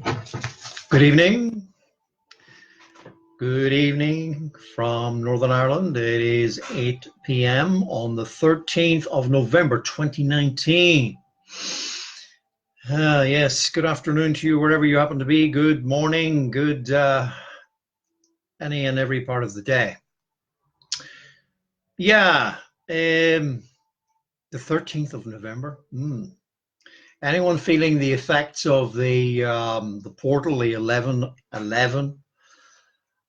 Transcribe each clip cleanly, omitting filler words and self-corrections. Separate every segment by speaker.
Speaker 1: Good evening. Good evening from Northern Ireland. It is 8 p.m. on the 13th of November 2019. Yes, good afternoon to you wherever you happen to be. Good morning, good any and every part of the day. Yeah, the 13th of November. Anyone feeling the effects of the portal, the 11:11,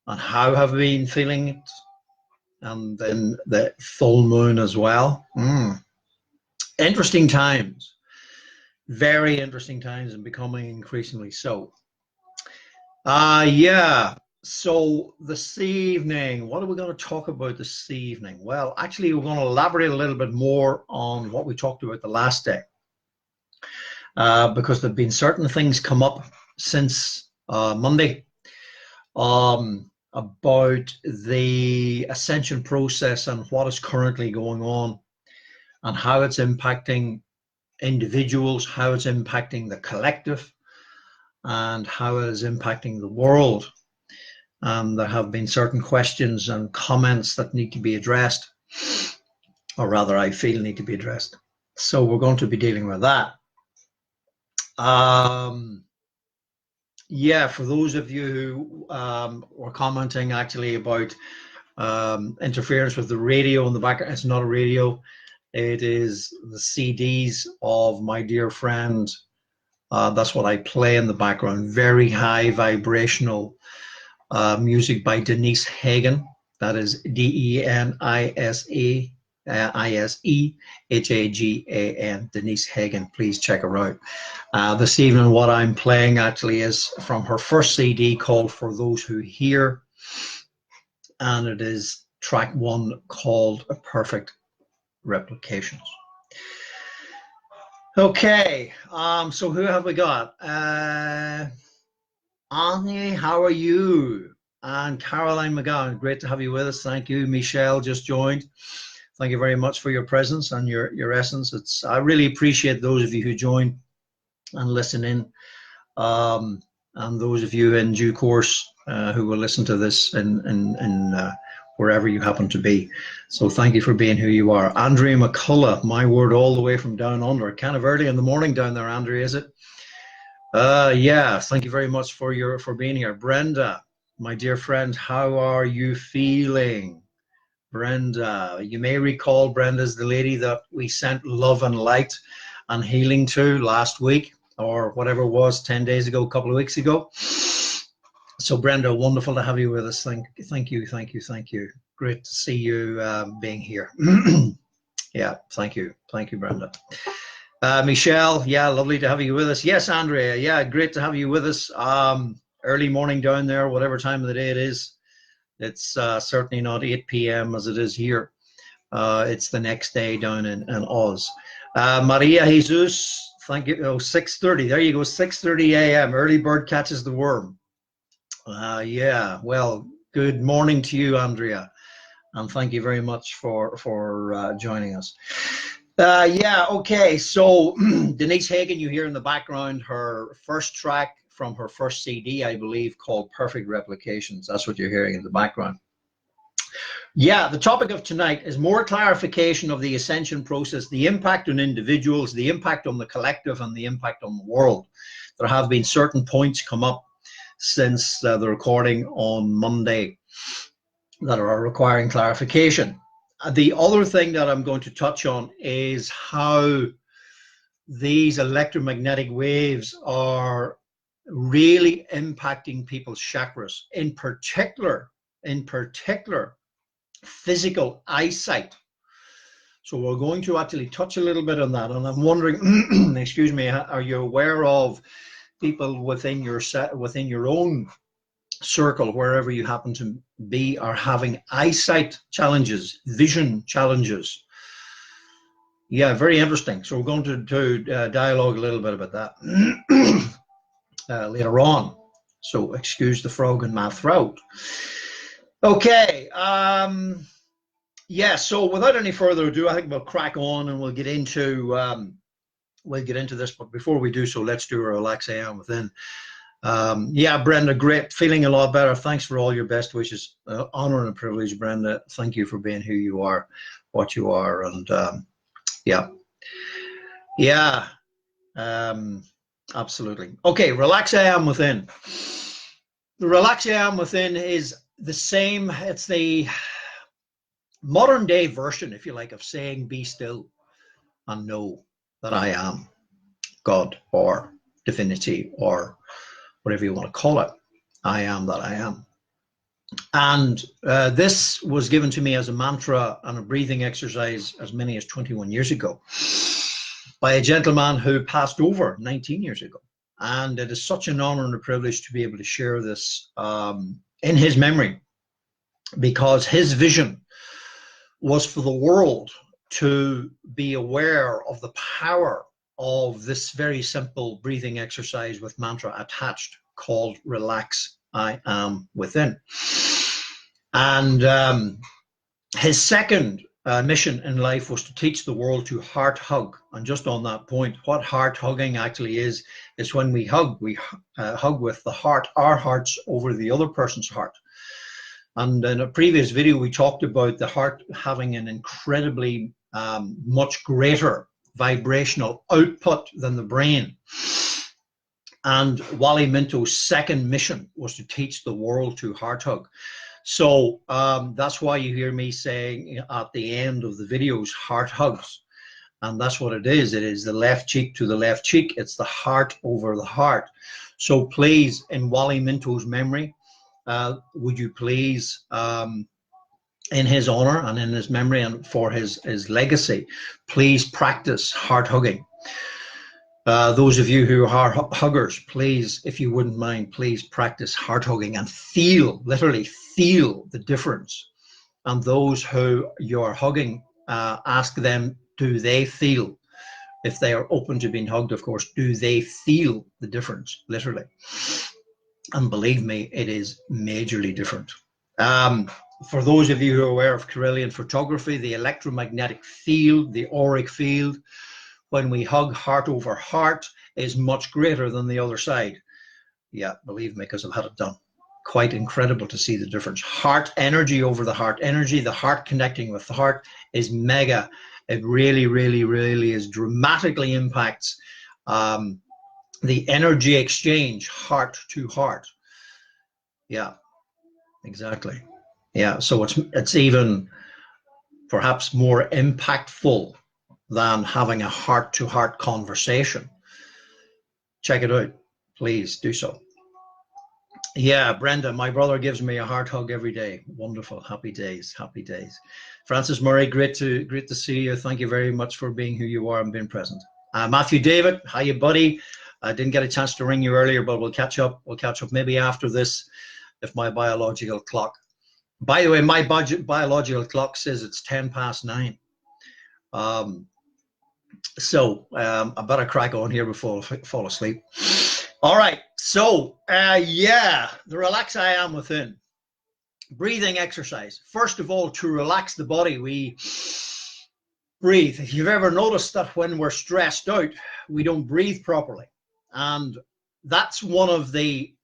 Speaker 1: and how have we been feeling it? And then the full moon as well. Interesting times, very interesting times, and becoming increasingly so. So this evening, what are we going to talk about this evening? Well, actually, we're going to elaborate a little bit more on what we talked about the last day, because there have been certain things come up since Monday about the ascension process and what is currently going on and how it's impacting individuals, how it's impacting the collective, and how it is impacting the world. And there have been certain questions and comments that need to be addressed, or rather I feel need to be addressed. So we're going to be dealing with that. For those of you who were commenting actually about interference with the radio in the background, it's not a radio. It is the CDs of my dear friend. That's what I play in the background. Very high vibrational music by Denise Hagen. That is DENISEHAGAN, Denise Hagen. Please check her out. This evening, what I'm playing actually is from her first CD called For Those Who Hear, and it is track 1 called A Perfect Replications. Okay, so who have we got? Annie, how are you? And Caroline McGowan, great to have you with us. Thank you. Michelle just joined. Thank you very much for your presence and your essence. I really appreciate those of you who join and listen in, and those of you in due course who will listen to this in wherever you happen to be. So thank you for being who you are. Andrea McCullough, my word, all the way from down under. Kind of early in the morning down there, Andrea, is it? Thank you very much for being here. Brenda, my dear friend, how are you feeling? Brenda, you may recall Brenda's the lady that we sent love and light and healing to last week, or whatever it was, 10 days ago, a couple of weeks ago. So Brenda, wonderful to have you with us. Thank you. Great to see you being here. Yeah, thank you, Brenda. Michelle, yeah, lovely to have you with us. Yes, Andrea, yeah, great to have you with us. Early morning down there, whatever time of the day it is. It's certainly not 8 p.m. as it is here. It's the next day down in Oz. Maria Jesus, thank you. 6:30, there you go, 6:30 a.m. Early bird catches the worm. Well, good morning to you, Andrea, and thank you very much for joining us. Okay, so Denise Hagen, you hear in the background her first track from her first CD, I believe, called Perfect Replications. That's what you're hearing in the background. Yeah, the topic of tonight is more clarification of the ascension process, the impact on individuals, the impact on the collective, and the impact on the world. There have been certain points come up since the recording on Monday that are requiring clarification. The other thing that I'm going to touch on is how these electromagnetic waves are really impacting people's chakras, in particular, physical eyesight. So we're going to actually touch a little bit on that. And I'm wondering, excuse me, are you aware of people within your own circle, wherever you happen to be, are having eyesight challenges, vision challenges? Yeah, very interesting. So we're going to dialogue a little bit about that later on. So excuse the frog in my throat. Okay. So without any further ado, I think we'll crack on and we'll get into this. But before we do so, let's do a relax AM within. Yeah, Brenda, great. Feeling a lot better. Thanks for all your best wishes. Honor and a privilege, Brenda. Thank you for being who you are, what you are. And yeah, yeah, absolutely. Okay, relax I am within. The relax I am within is the same. It's the modern day version, if you like, of saying be still and know that I am God or divinity or whatever you want to call it. I am that I am. And this was given to me as a mantra and a breathing exercise as many as 21 years ago by a gentleman who passed over 19 years ago. And it is such an honor and a privilege to be able to share this in his memory, because his vision was for the world to be aware of the power of this very simple breathing exercise with mantra attached called Relax I Am Within. And his second mission in life was to teach the world to heart hug. And just on that point, what heart hugging actually is when we hug with the heart, our hearts over the other person's heart. And in a previous video, we talked about the heart having an incredibly much greater vibrational output than the brain. And Wally Minto's second mission was to teach the world to heart hug. So that's why you hear me saying at the end of the videos, heart hugs. And that's what it is. It is the left cheek to the left cheek. It's the heart over the heart. So please, in Wally Minto's memory, would you please, in his honor and in his memory and for his legacy, please practice heart hugging. Those of you who are huggers, please, if you wouldn't mind, please practice heart hugging and feel, literally feel the difference. And those who you're hugging, ask them, do they feel, if they are open to being hugged, of course, do they feel the difference, literally? And believe me, it is majorly different. For those of you who are aware of Kirlian photography, the electromagnetic field, the auric field, when we hug heart over heart, is much greater than the other side. Yeah, believe me, because I've had it done. Quite incredible to see the difference. Heart energy over the heart energy, the heart connecting with the heart is mega. It really, really, really is dramatically impacts the energy exchange, heart to heart. Yeah, exactly. Yeah, so it's even perhaps more impactful than having a heart-to-heart conversation. Check it out. Please do so. Yeah, Brenda, my brother gives me a heart hug every day. Wonderful. Happy days. Happy days. Francis Murray, great to see you. Thank you very much for being who you are and being present. Matthew David, how you, buddy? I didn't get a chance to ring you earlier, but we'll catch up. We'll catch up maybe after this, if my biological clock. By the way, my biological clock says it's 9:10. So I better crack on here before I fall asleep. All right. So yeah, the relax I am within. Breathing exercise. First of all, to relax the body, we breathe. If you've ever noticed that when we're stressed out, we don't breathe properly. And that's one of the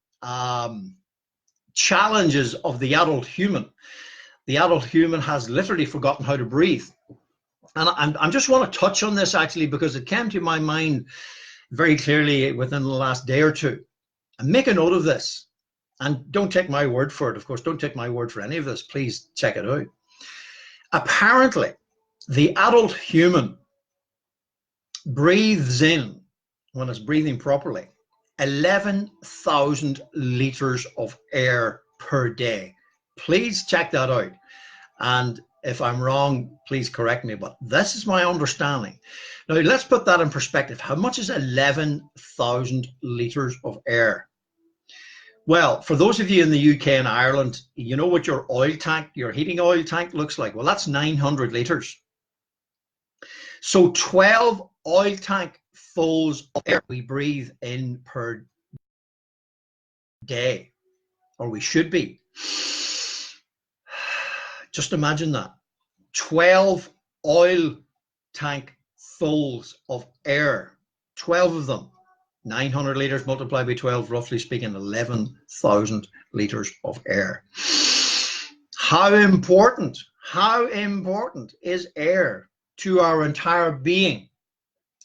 Speaker 1: challenges of the adult human. The adult human has literally forgotten how to breathe. And I just want to touch on this actually, because it came to my mind very clearly within the last day or two. And make a note of this. And don't take my word for it, of course. Don't take my word for any of this. Please check it out. Apparently, the adult human breathes in, when it's breathing properly, 11,000 liters of air per day. Please check that out. And if I'm wrong, please correct me, but this is my understanding. Now, let's put that in perspective. How much is 11,000 liters of air? Well, for those of you in the UK and Ireland, you know what your oil tank, your heating oil tank looks like? Well, that's 900 liters. So 12 oil tank fulls of air we breathe in per day, or we should be. Just imagine that. 12 oil tank fulls of air, 12 of them 900 liters multiplied by 12, roughly speaking, 11,000 liters of air. How important is air to our entire being?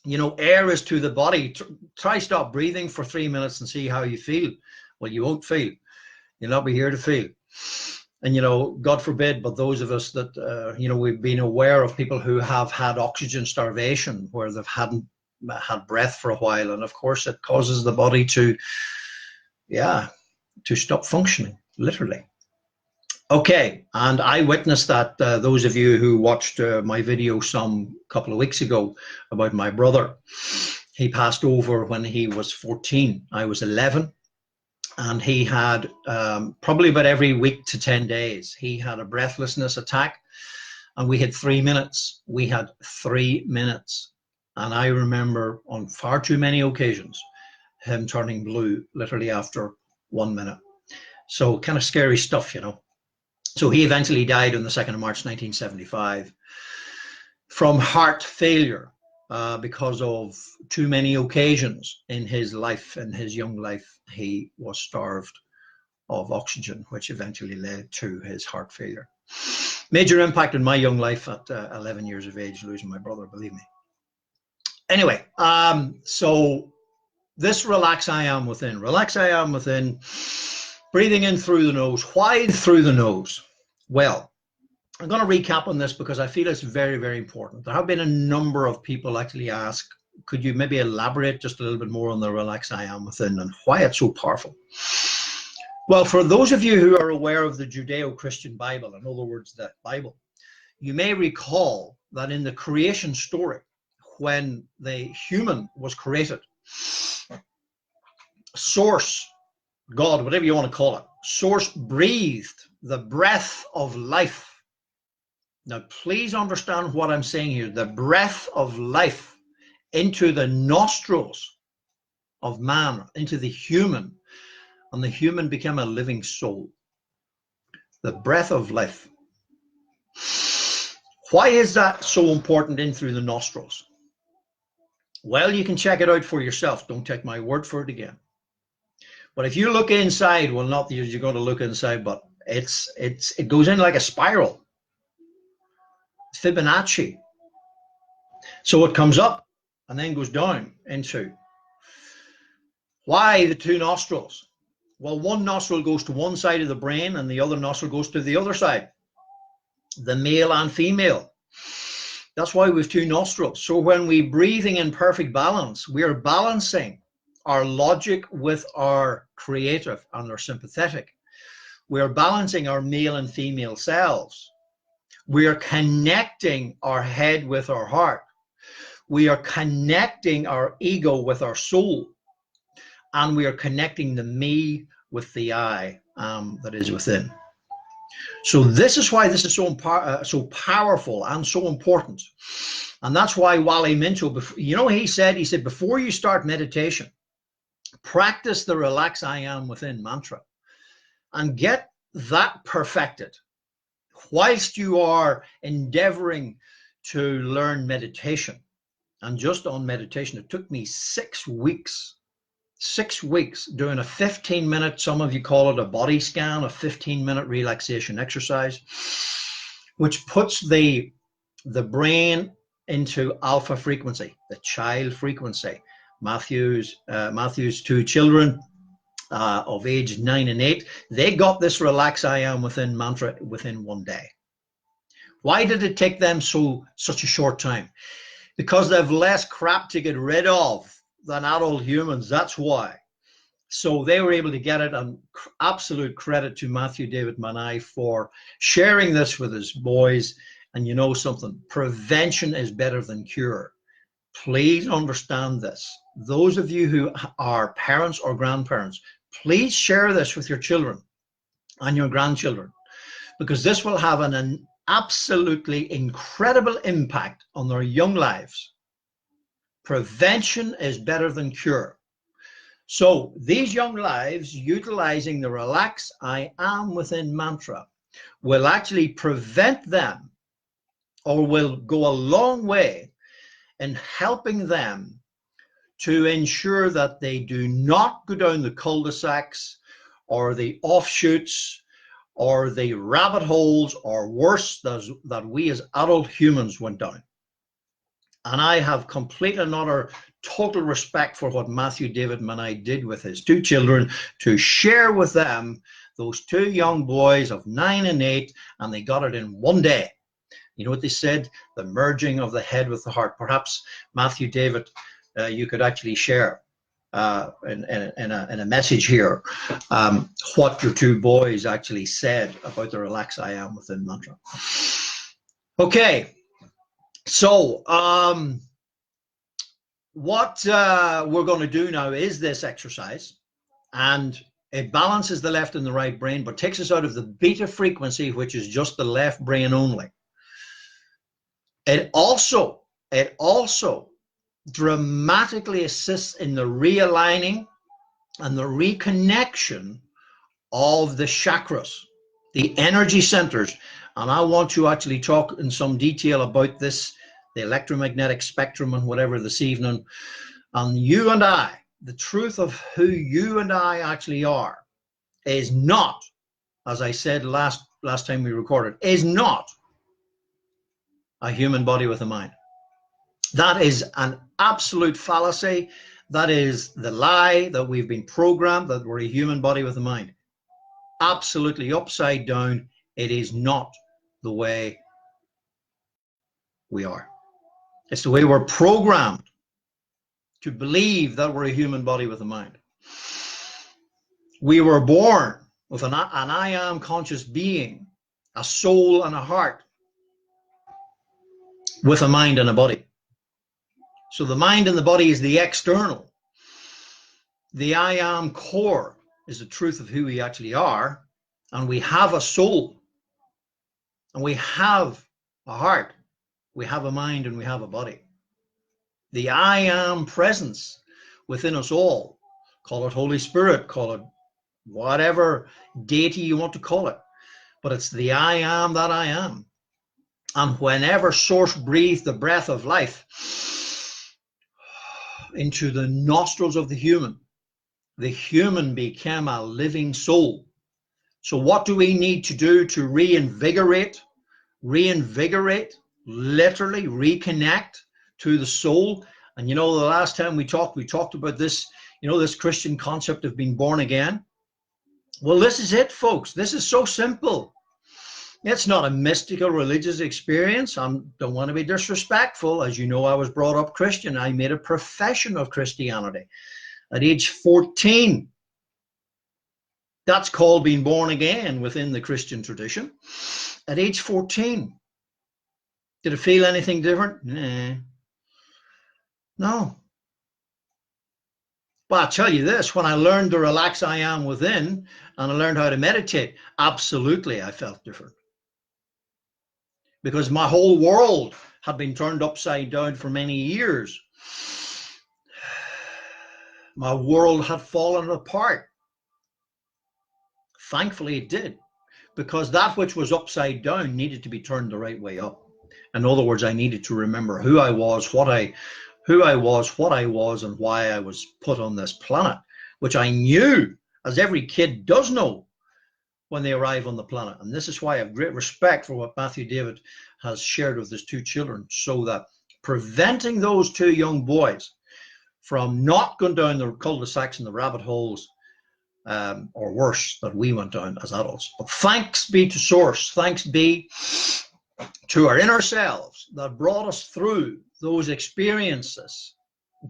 Speaker 1: You know, air is to the body. Try stop breathing for 3 minutes and see how you feel. Well, you won't feel. You'll not be here to feel. And, you know, God forbid, but those of us that, you know, we've been aware of people who have had oxygen starvation, where they've hadn't had breath for a while. And of course, it causes the body to, to stop functioning, literally. Okay, and I witnessed that. Those of you who watched my video some couple of weeks ago about my brother, he passed over when he was 14. I was 11, and he had probably about every week to 10 days, he had a breathlessness attack, and we had 3 minutes. We had 3 minutes, and I remember on far too many occasions him turning blue literally after 1 minute. So kind of scary stuff, you know. So he eventually died on the 2nd of March, 1975 from heart failure because of too many occasions in his life, in his young life. He was starved of oxygen, which eventually led to his heart failure. Major impact in my young life at 11 years of age, losing my brother, believe me. Anyway, so this relax I am within. Relax I am within. Breathing in through the nose. Why through the nose? Well, I'm going to recap on this because I feel it's very, very important. There have been a number of people actually ask, could you maybe elaborate just a little bit more on the relax I am within and why it's so powerful? Well, for those of you who are aware of the Judeo-Christian Bible, in other words, the Bible, you may recall that in the creation story, when the human was created, Source, God, whatever you want to call it, Source breathed the breath of life. Now, please understand what I'm saying here. The breath of life into the nostrils of man, into the human, and the human became a living soul. The breath of life. Why is that so important in through the nostrils? Well, you can check it out for yourself. Don't take my word for it again. But if you look inside, well, not that you're going to look inside, but it goes in like a spiral. Fibonacci. So it comes up and then goes down into. Why the two nostrils? Well, one nostril goes to one side of the brain and the other nostril goes to the other side. The male and female. That's why we have two nostrils. So when we're breathing in perfect balance, we're balancing our logic with our creative and our sympathetic. We're balancing our male and female selves. We are connecting our head with our heart. We are connecting our ego with our soul. And we are connecting the me with the I that is within. So this is why this is so powerful and so important. And that's why Wally Minto, you know, he said, before you start meditation, practice the relax I am within mantra and get that perfected whilst you are endeavoring to learn meditation. And just on meditation, it took me 6 weeks. 6 weeks doing a 15-minute, some of you call it a body scan, a 15-minute relaxation exercise, which puts the brain into alpha frequency, the child frequency. Matthew's two children of age 9 and 8, they got this relax I am within mantra within 1 day. Why did it take them such a short time? Because they have less crap to get rid of than adult humans. That's why. So they were able to get it, and absolute credit to Matthew David Manai for sharing this with his boys. And you know something, prevention is better than cure. Please understand this. Those of you who are parents or grandparents, please share this with your children and your grandchildren, because this will have an absolutely incredible impact on their young lives. Prevention is better than cure. So these young lives, utilizing the relax I am within mantra, will actually prevent them, or will go a long way in helping them to ensure that they do not go down the cul-de-sacs or the offshoots or the rabbit holes, or worse, that we as adult humans went down. And I have complete and utter total respect for what Matthew David Manai did with his two children, to share with them, those two young boys of 9 and 8, and they got it in one day. You know what they said? The merging of the head with the heart. Perhaps Matthew David, you could actually share in a message here what your two boys actually said about the Relax I Am Within mantra. Okay, so what we're going to do now is this exercise, and it balances the left and the right brain, but takes us out of the beta frequency, which is just the left brain only. It also dramatically assists in the realigning and the reconnection of the chakras, the energy centers. And I want to actually talk in some detail about this, the electromagnetic spectrum and whatever, this evening. And you and I, the truth of who you and I actually are is not, as I said last time we recorded, is not a human body with a mind. That is an absolute fallacy. That is the lie that we've been programmed, that we're a human body with a mind. Absolutely upside down. It is not the way we are. It's the way we're programmed to believe that we're a human body with a mind. We were born with an I am conscious being, a soul and a heart, with a mind and a body. So the mind and the body is the external. The I am core is the truth of who we actually are. And we have a soul. And we have a heart. We have a mind and we have a body. The I am presence within us all. Call it Holy Spirit, call it whatever deity you want to call it. But it's the I am that I am. And whenever Source breathed the breath of life into the nostrils of the human became a living soul. So what do we need to do to reinvigorate, literally reconnect to the soul? And you know, the last time we talked about this, you know, this Christian concept of being born again. Well, this is it, folks. This is so simple. It's not a mystical religious experience. I don't want to be disrespectful. As you know, I was brought up Christian. I made a profession of Christianity at age 14. That's called being born again within the Christian tradition. At age 14. Did it feel anything different? Nah. No. But I'll tell you this, when I learned to relax I am within, and I learned how to meditate, absolutely I felt different. Because my whole world had been turned upside down for many years. My world had fallen apart. Thankfully it did, because that which was upside down needed to be turned the right way up. In other words, I needed to remember who I was, what I was, and why I was put on this planet, which I knew, as every kid does know when they arrive on the planet. And this is why I have great respect for what Matthew David has shared with his two children, so that preventing those two young boys from not going down the cul-de-sacs and the rabbit holes, or worse, that we went down as adults. But thanks be to Source, thanks be to our inner selves that brought us through those experiences,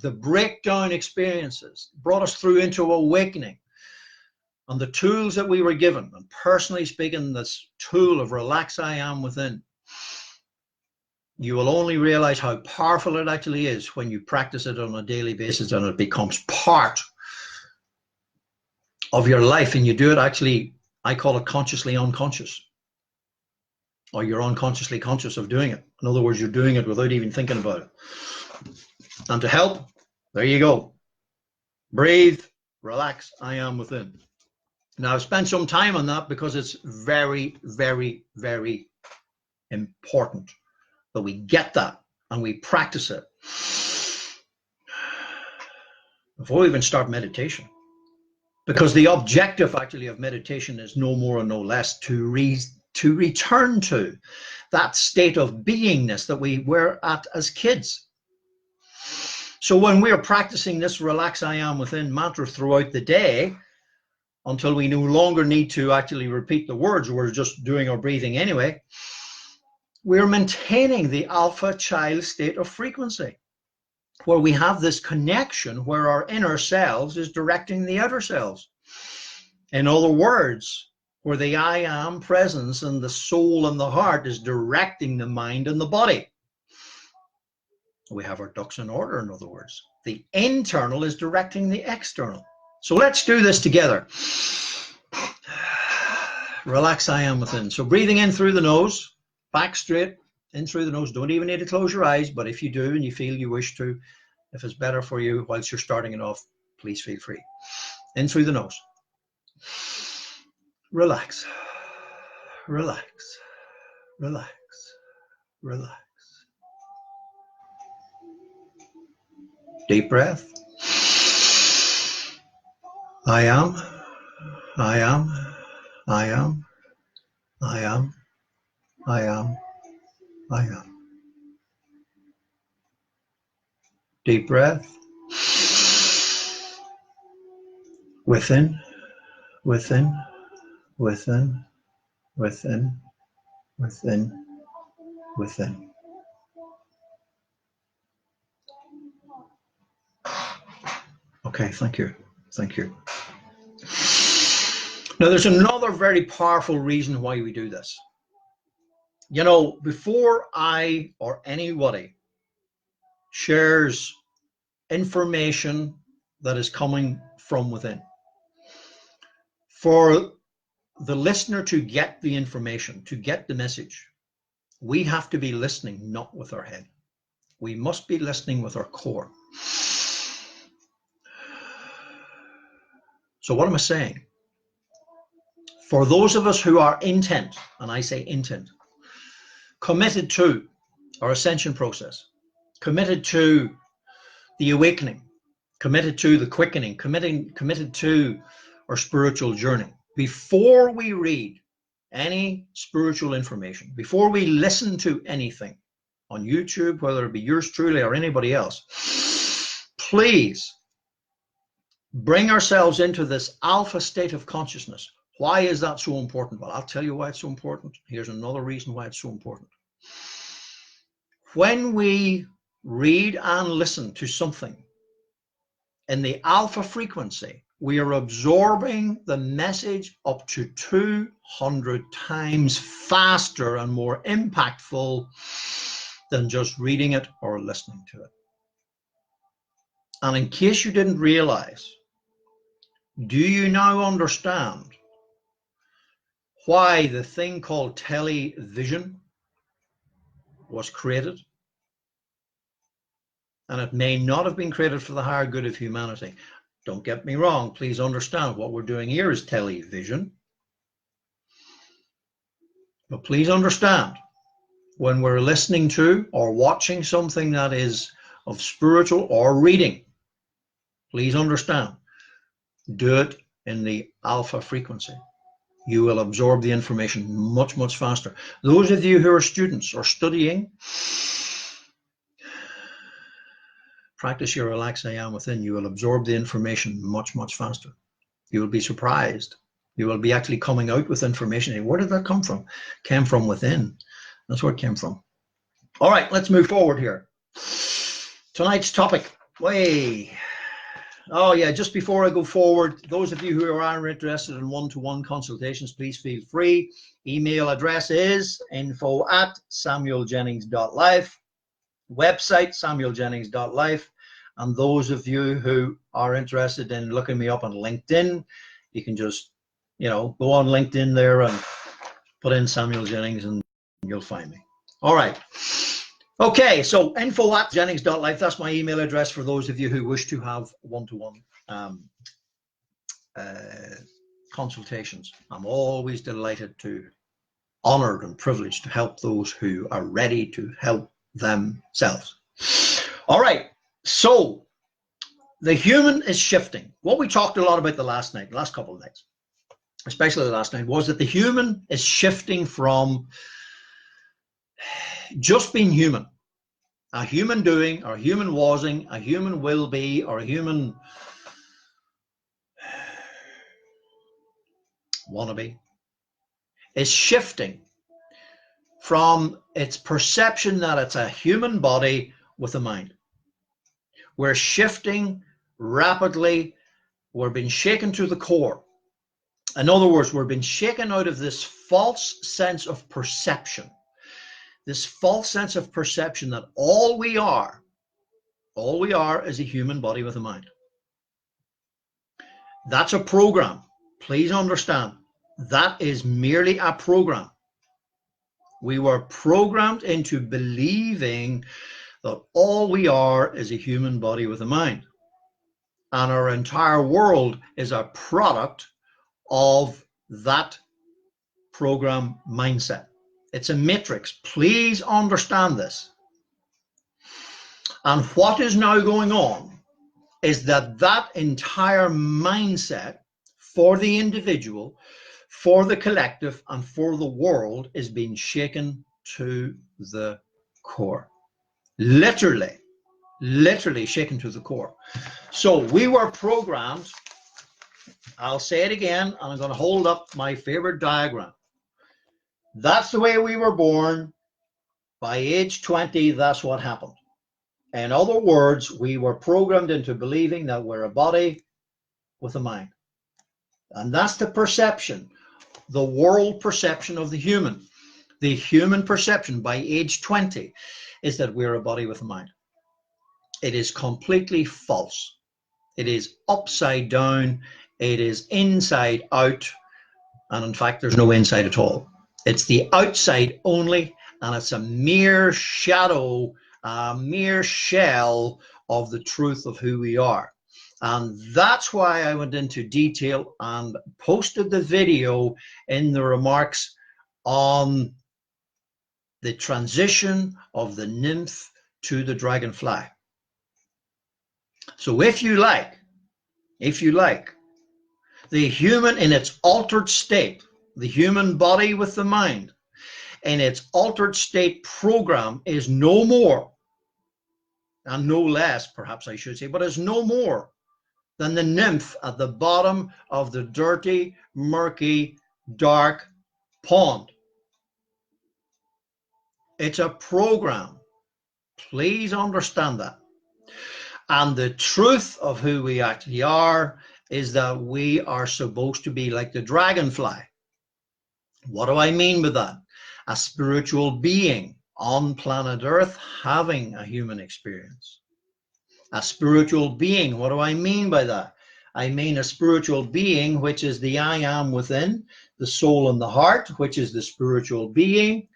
Speaker 1: the breakdown experiences, brought us through into awakening. And the tools that we were given, and personally speaking, this tool of relax I am within, you will only realize how powerful it actually is when you practice it on a daily basis and it becomes part of your life. And you do it actually, I call it consciously unconscious, or you're unconsciously conscious of doing it. In other words, you're doing it without even thinking about it. And to help, there you go. Breathe, relax, I am within. Now, I've spent some time on that because it's very, very, very important that we get that and we practice it. before we even start meditation. Because the objective actually of meditation is no more and no less to return to that state of beingness that we were at as kids. So when we're practicing this relax I am within mantra throughout the day, until we no longer need to actually repeat the words, we're just doing our breathing anyway, we're maintaining the alpha child state of frequency, where we have this connection where our inner selves is directing the outer selves. In other words, where the I am presence and the soul and the heart is directing the mind and the body. We have our ducks in order, in other words. The internal is directing the external. So let's do this together. Relax I am within. So breathing in through the nose, back straight, in through the nose. Don't even need to close your eyes, but if you do and you feel you wish to, if it's better for you whilst you're starting it off, please feel free. In through the nose. Relax, relax, relax, relax. Deep breath. I am, I am, I am, I am, I am, I am. Deep breath. Within, within, within, within, within, within. Okay, thank you. Thank you. Now, there's another very powerful reason why we do this. You know, before I or anybody shares information that is coming from within, for the listener to get the information, to get the message, we have to be listening, not with our head. We must be listening with our core. So what am I saying? For those of us who are intent, and I say intent, committed to our ascension process, committed to the awakening, committed to the quickening, committed to our spiritual journey, before we read any spiritual information, before we listen to anything on YouTube, whether it be yours truly or anybody else, please bring ourselves into this alpha state of consciousness. Why is that so important? Well, I'll tell you why it's so important. Here's another reason why it's so important. When we read and listen to something in the alpha frequency, we are absorbing the message up to 200 times faster and more impactful than just reading it or listening to it. And in case you didn't realize, do you now understand why the thing called television was created? And it may not have been created for the higher good of humanity. Don't get me wrong. Please understand what we're doing here is television. But please understand, when we're listening to or watching something that is of spiritual or reading, please understand, do it in the alpha frequency. You will absorb the information much, much faster. Those of you who are students or studying, practice your relax I am within. You will absorb the information much, much faster. You will be surprised. You will be actually coming out with information. Where did that come from? Came from within. That's where it came from. All right, let's move forward here. Tonight's topic. Oh yeah, just before I go forward, those of you who are interested in one-to-one consultations, please feel free. Email address is info@samueljennings.life. Website, samueljennings.life. And those of you who are interested in looking me up on LinkedIn, you can just, go on LinkedIn there and put in Samuel Jennings and you'll find me. All right. Okay, so info@jennings.life, that's my email address for those of you who wish to have one-to-one consultations. I'm always delighted honored and privileged to help those who are ready to help themselves. All right, so The human is shifting. What we talked a lot about the last couple of nights, especially the last night, was that the human is shifting from just being human, a human doing, or a human wasing, a human will be, or a human wannabe, is shifting from its perception that it's a human body with a mind. We're shifting rapidly. We're being shaken to the core. In other words, we're being shaken out of this false sense of perception. This false sense of perception that all we are is a human body with a mind. That's a program. Please understand, that is merely a program. We were programmed into believing that all we are is a human body with a mind. And our entire world is a product of that program mindset. It's a matrix. Please understand this. And what is now going on is that that entire mindset for the individual, for the collective, and for the world is being shaken to the core. Literally shaken to the core. So we were programmed, I'll say it again, and I'm going to hold up my favorite diagram. That's the way we were born. By age 20, that's what happened. In other words, we were programmed into believing that we're a body with a mind. And that's the perception, the world perception of the human. The human perception by age 20 is that we're a body with a mind. It is completely false. It is upside down. It is inside out. And in fact, there's no inside at all. It's the outside only, and it's a mere shadow, a mere shell of the truth of who we are. And that's why I went into detail and posted the video in the remarks on the transition of the nymph to the dragonfly. So if you like, the human in its altered state, the human body with the mind, in its altered state program is no more, and no less, perhaps I should say, but is no more than the nymph at the bottom of the dirty, murky, dark pond. It's a program. Please understand that. And the truth of who we actually are is that we are supposed to be like the dragonfly. What do I mean by that? A spiritual being on planet Earth having a human experience. A spiritual being, what do I mean by that? I mean a spiritual being, which is the I am within, the soul and the heart, which is the spiritual being,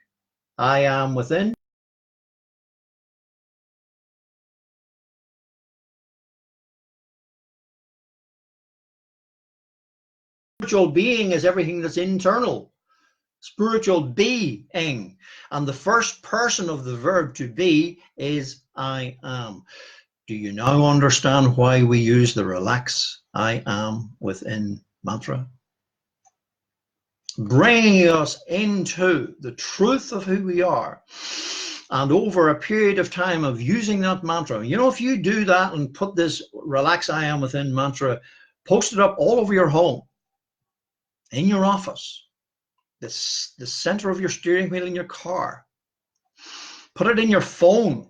Speaker 1: I am within. Spiritual being is everything that's internal. Spiritual being. And the first person of the verb to be is I am. Do you now understand why we use the relax I am within mantra? Bringing us into the truth of who we are. And over a period of time of using that mantra, you know, if you do that and put this relax I am within mantra, post it up all over your home, in your office, the center of your steering wheel in your car, put it in your phone,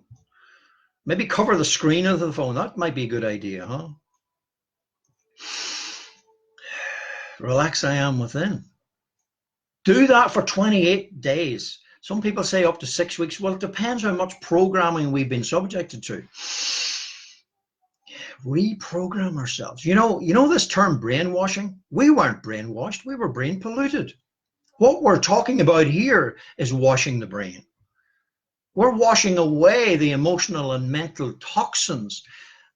Speaker 1: maybe cover the screen of the phone. That might be a good idea, huh? Relax I am within. Do that for 28 days. Some people say up to 6 weeks. Well, it depends how much programming we've been subjected to. Reprogram ourselves. You know this term brainwashing? We weren't brainwashed. We were brain polluted. What we're talking about here is washing the brain. We're washing away the emotional and mental toxins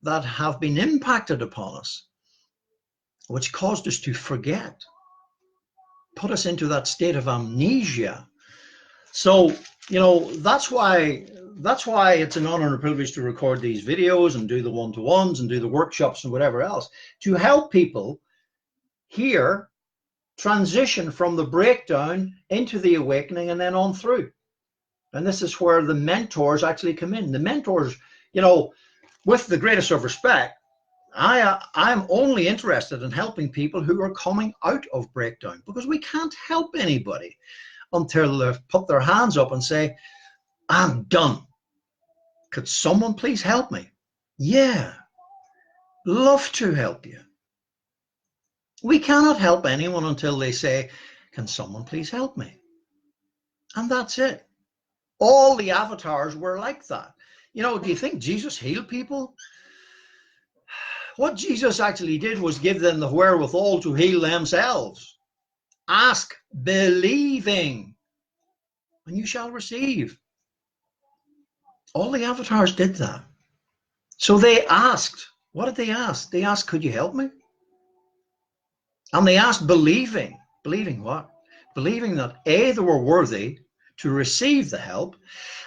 Speaker 1: that have been impacted upon us, which caused us to forget, put us into that state of amnesia So, you know, that's why it's an honor and a privilege to record these videos and do the one-to-ones and do the workshops and whatever else, to help people here transition from the breakdown into the awakening and then on through. And this is where the mentors actually come in. The mentors, you know, with the greatest of respect, I'm only interested in helping people who are coming out of breakdown, because we can't help anybody until they've put their hands up and say, I'm done. Could someone please help me? Yeah, love to help you. We cannot help anyone until they say, can someone please help me? And that's it. All the avatars were like that. You know, do you think Jesus healed people? What Jesus actually did was give them the wherewithal to heal themselves. Ask, believing, and you shall receive. All the avatars did that. So they asked. What did they ask? They asked, could you help me? And they asked, believing. Believing what? Believing that A, they were worthy to receive the help,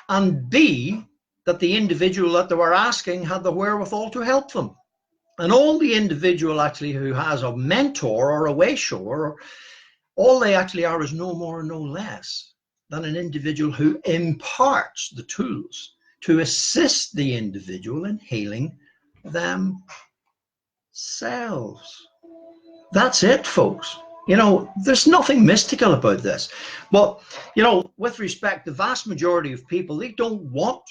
Speaker 1: and B, that the individual that they were asking had the wherewithal to help them. And all the individual actually who has a mentor or a way shower, all they actually are is no more, no less than an individual who imparts the tools to assist the individual in healing themselves. That's it, folks. You know, there's nothing mystical about this. But, you know, with respect, the vast majority of people, they don't want,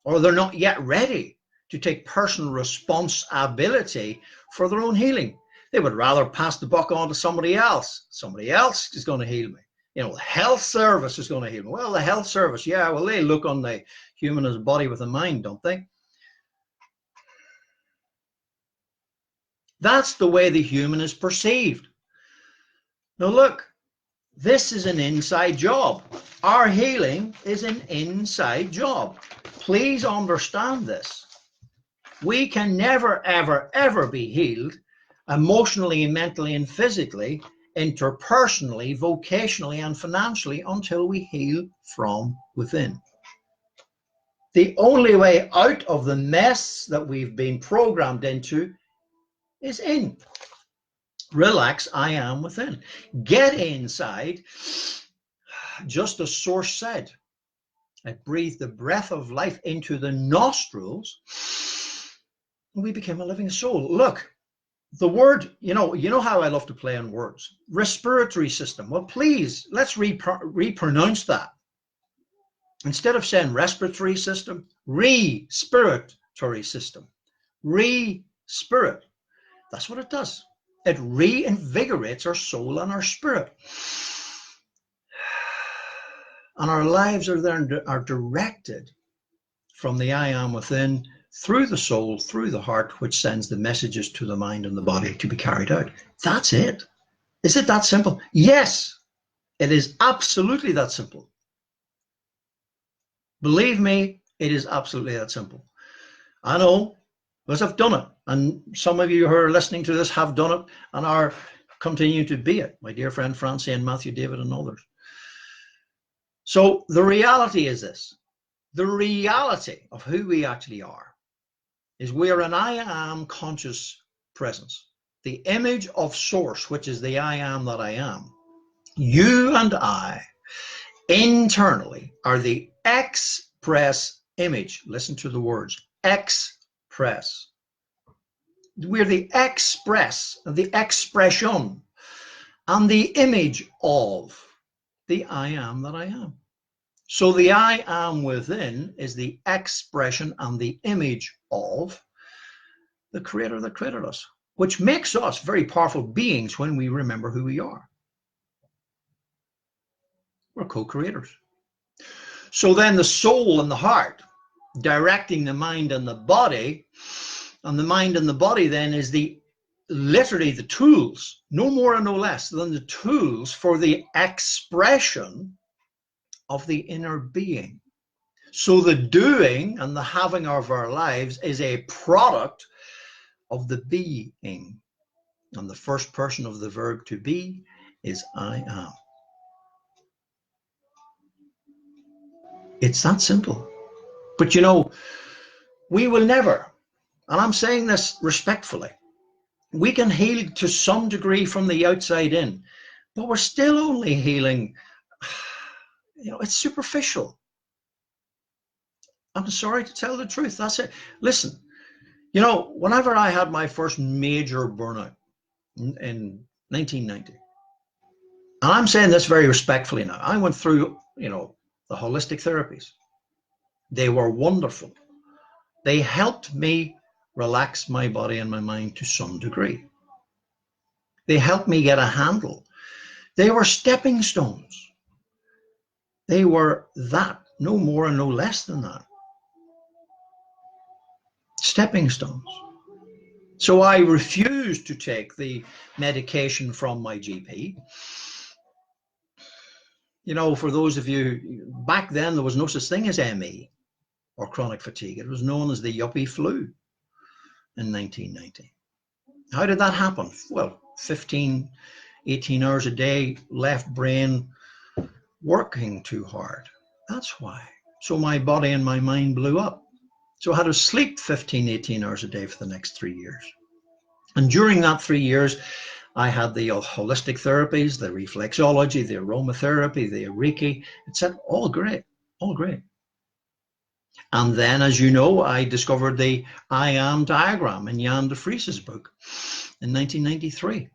Speaker 1: or they're not yet ready to take personal responsibility for their own healing. They would rather pass the buck on to somebody else. Somebody else is going to heal me. You know, the health service is going to heal me. Well, the health service, yeah, well, they look on the human as a body with a mind, don't they? That's the way the human is perceived. Now, look, this is an inside job. Our healing is an inside job. Please understand this. We can never, ever, ever be healed emotionally, mentally, and physically, interpersonally, vocationally, and financially until we heal from within. The only way out of the mess that we've been programmed into is in. Relax, I am within. Get inside, just as Source said. I breathed the breath of life into the nostrils, and we became a living soul. Look, the word, you know how I love to play on words. Respiratory system. Well, please, let's repronounce that. Instead of saying respiratory system, re-spiratory system. Re-spirit. That's what it does. It reinvigorates our soul and our spirit. And our lives are directed from the I am within, through the soul, through the heart, which sends the messages to the mind and the body to be carried out. That's it. Is it that simple? Yes, it is absolutely that simple. Believe me, it is absolutely that simple. I know, because I've done it. And some of you who are listening to this have done it and are continuing to be it. My dear friend Francie and Matthew, David, and others. So the reality is this. The reality of who we actually are is we are an I am conscious presence. The image of Source, which is the I am that I am. You and I internally are the express image. Listen to the words, express. We're the express, the expression, and the image of the I am that I am. So the I am within is the expression and the image of the Creator that created us, which makes us very powerful beings when we remember who we are. We're co-creators. So then the soul and the heart directing the mind and the body, and the mind and the body then is literally the tools, no more and no less than the tools for the expression of the inner being. So the doing and the having of our lives is a product of the being. And the first person of the verb to be is I am. It's that simple. But you know, we will never, and I'm saying this respectfully, we can heal to some degree from the outside in, but we're still only healing, you know, it's superficial. I'm sorry to tell the truth. That's it. Listen, you know, whenever I had my first major burnout in 1990, and I'm saying this very respectfully now, I went through, you know, the holistic therapies. They were wonderful. They helped me relax my body and my mind to some degree. They helped me get a handle. They were stepping stones. They were that, no more and no less than that. Stepping stones. So I refused to take the medication from my GP. You know, for those of you, back then there was no such thing as ME or chronic fatigue. It was known as the yuppie flu in 1990. How did that happen? Well, 15, 18 hours a day, left brain working too hard. That's why. So my body and my mind blew up. So I had to sleep 15, 18 hours a day for the next 3 years. And during that 3 years, I had the holistic therapies, the reflexology, the aromatherapy, the Reiki. It's all great, all great. And then, as you know, I discovered the I Am diagram in Jan de Vries's book in 1993.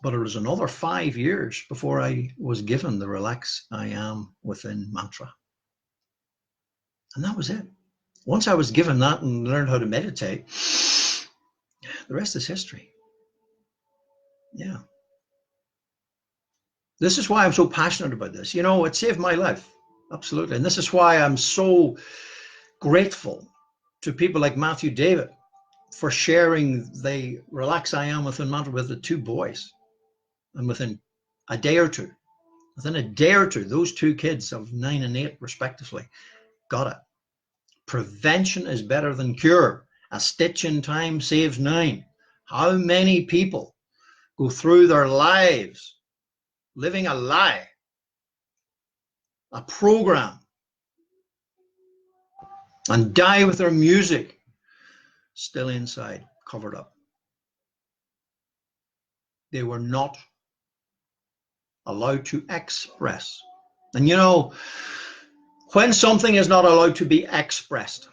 Speaker 1: But it was another 5 years before I was given the Relax I Am Within mantra. And that was it. Once I was given that and learned how to meditate, the rest is history. Yeah. This is why I'm so passionate about this. You know, it saved my life. Absolutely. And this is why I'm so grateful to people like Matthew David for sharing the Relax I Am Within mantra with the 2 boys. And within a day or two, those 2 kids of 9 and 8 respectively got it. Prevention is better than cure. A stitch in time saves 9. How many people go through their lives living a lie, a program, and die with their music still inside, covered up? They were not allowed to express. And you know, when something is not allowed to be expressed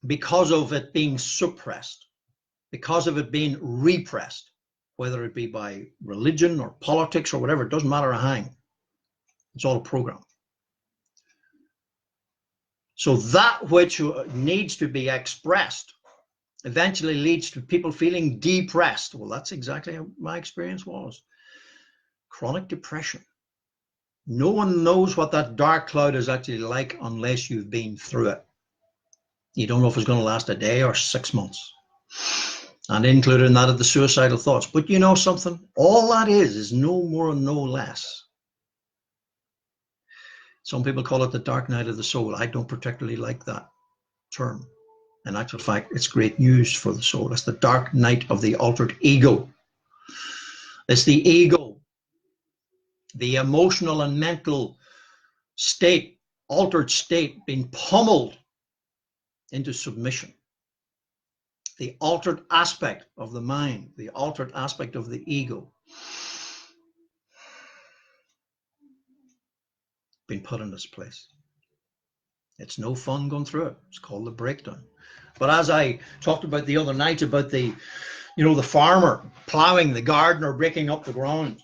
Speaker 1: because of it being suppressed, because of it being repressed, whether it be by religion or politics or whatever, it doesn't matter a hang. It's all a program. So that which needs to be expressed eventually leads to people feeling depressed. Well, that's exactly how my experience was. Chronic depression. No one knows what that dark cloud is actually like unless you've been through it. You don't know if it's going to last a day or 6 months. And included in that are the suicidal thoughts. But you know something? All that is no more and no less. Some people call it the dark night of the soul. I don't particularly like that term. In actual fact, it's great news for the soul. It's the dark night of the altered ego. It's the ego, the emotional and mental state, altered state, being pummeled into submission. The altered aspect of the mind, the altered aspect of the ego, being put in this place. It's no fun going through it. It's called the breakdown. But as I talked about the other night about the, you know, the farmer plowing, the gardener breaking up the ground.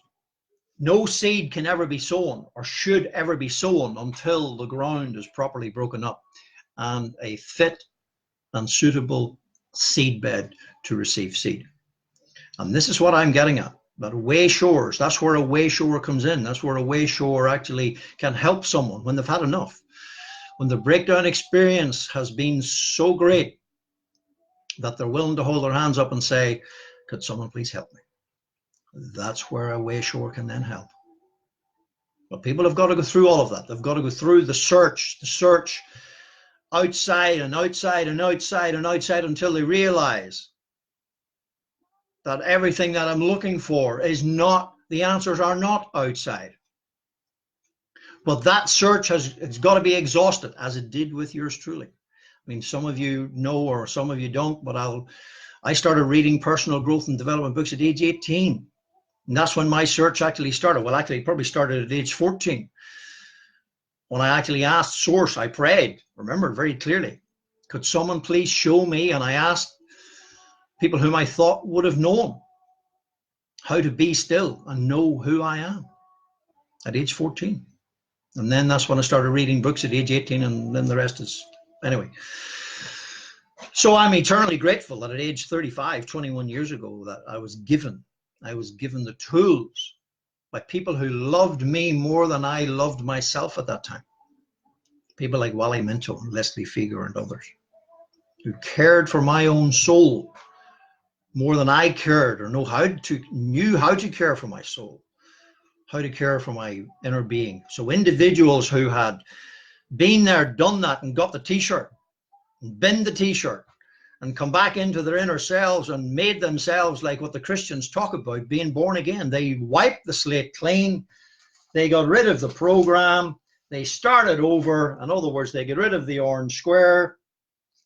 Speaker 1: No seed can ever be sown or should ever be sown until the ground is properly broken up and a fit and suitable seed bed to receive seed. And this is what I'm getting at. But way shores, that's where a way shore comes in. That's where a way shore actually can help someone when they've had enough. When the breakdown experience has been so great that they're willing to hold their hands up and say, could someone please help me? That's where a way shore can then help. But people have got to go through all of that. They've got to go through the search outside and outside and outside and outside until they realize that everything that I'm looking for is not, the answers are not outside. But that search it's got to be exhausted, as it did with yours truly. I mean, some of you know, or some of you don't, but I started reading personal growth and development books at age 18. And that's when my search actually started. Well, actually, it probably started at age 14. When I actually asked Source, I prayed, remember very clearly, could someone please show me? And I asked people whom I thought would have known how to be still and know who I am at age 14. And then that's when I started reading books at age 18, and then the rest is, anyway. So I'm eternally grateful that at age 35, 21 years ago, that I was given the tools by people who loved me more than I loved myself at that time. People like Wally Minto and Leslie Fieger and others, who cared for my own soul more than I cared, or knew how to care for my soul, how to care for my inner being. So individuals who had been there, done that, and got the t-shirt, and binned the t-shirt, and come back into their inner selves and made themselves like what the Christians talk about, being born again. They wiped the slate clean. They got rid of the program. They started over. In other words, they get rid of the orange square,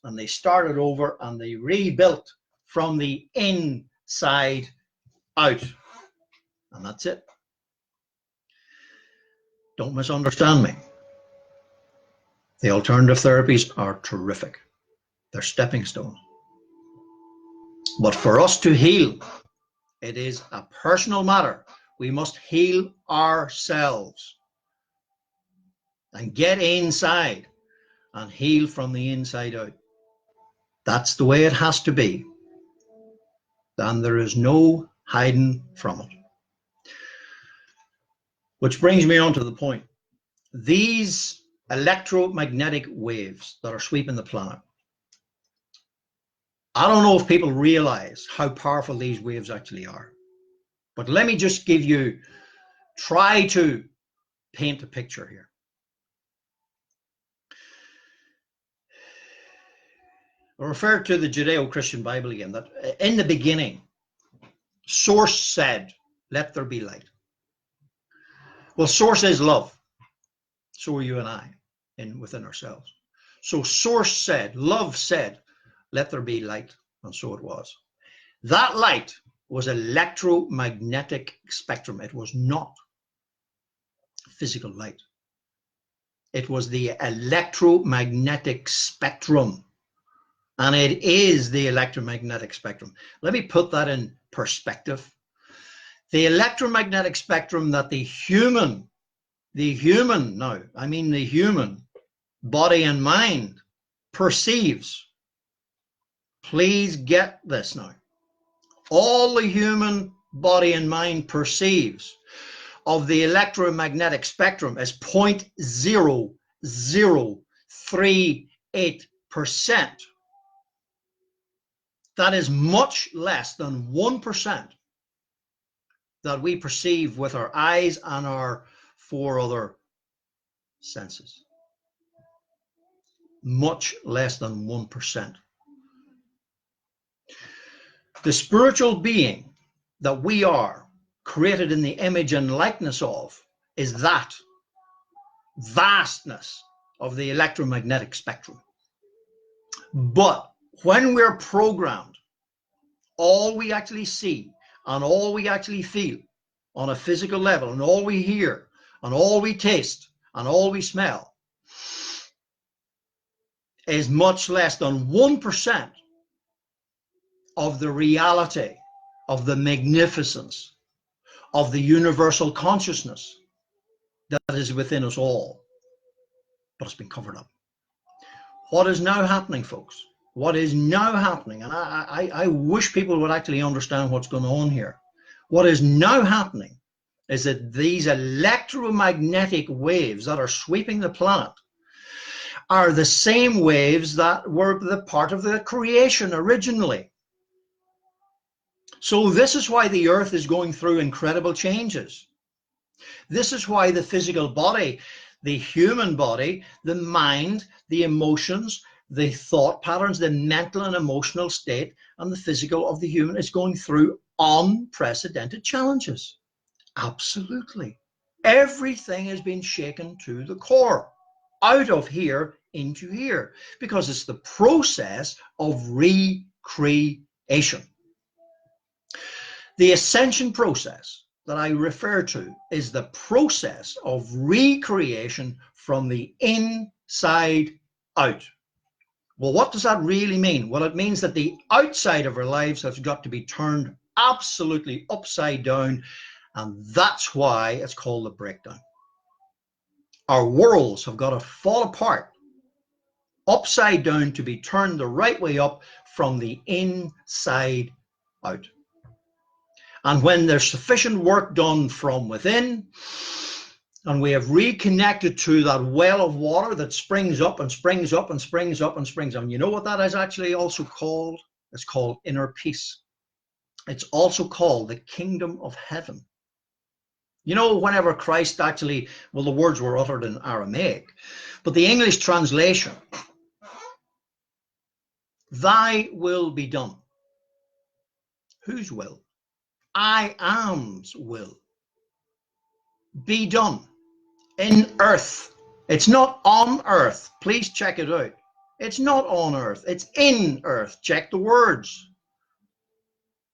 Speaker 1: and they started over, and they rebuilt from the inside out. And that's it. Don't misunderstand me. The alternative therapies are terrific. They're stepping stones. But for us to heal, it is a personal matter. We must heal ourselves and get inside and heal from the inside out. That's the way it has to be. And there is no hiding from it. Which brings me on to the point. These electromagnetic waves that are sweeping the planet, I don't know if people realize how powerful these waves actually are. But let me just try to paint a picture here. I refer to the Judeo-Christian Bible again, that in the beginning, Source said, let there be light. Well, Source is love. So are you and I within ourselves. So Source said, love said, let there be light. And so it was. That light was electromagnetic spectrum. It was not physical light. It was the electromagnetic spectrum. And it is the electromagnetic spectrum. Let me put that in perspective. The electromagnetic spectrum that the human body and mind perceives. Please get this now. All the human body and mind perceives of the electromagnetic spectrum is 0.0038%. That is much less than 1% that we perceive with our eyes and our 4 other senses. Much less than 1%. The spiritual being that we are, created in the image and likeness of, is that vastness of the electromagnetic spectrum. But when we're programmed, all we actually see and all we actually feel on a physical level, and all we hear and all we taste and all we smell is much less than 1% of the reality, of the magnificence, of the universal consciousness that is within us all. But it's been covered up. What is now happening, folks? What is now happening, and I wish people would actually understand what's going on here. What is now happening is that these electromagnetic waves that are sweeping the planet are the same waves that were the part of the creation originally. So this is why the earth is going through incredible changes. This is why the physical body, the human body, the mind, the emotions, the thought patterns, the mental and emotional state, and the physical of the human is going through unprecedented challenges. Absolutely. Everything has been shaken to the core, out of here into here, because it's the process of recreation. The ascension process that I refer to is the process of recreation from the inside out. Well, what does that really mean? Well, it means that the outside of our lives has got to be turned absolutely upside down, and that's why it's called the breakdown. Our worlds have got to fall apart, upside down, to be turned the right way up from the inside out. And when there's sufficient work done from within, and we have reconnected to that well of water that springs up and springs up and springs up and springs up. And you know what that is actually also called? It's called inner peace. It's also called the kingdom of heaven. You know, whenever Christ actually, well, the words were uttered in Aramaic, but the English translation, thy will be done. Whose will? I am's will. Be done in earth. It's not on earth. Please check it out. It's not on earth. It's in earth. Check the words.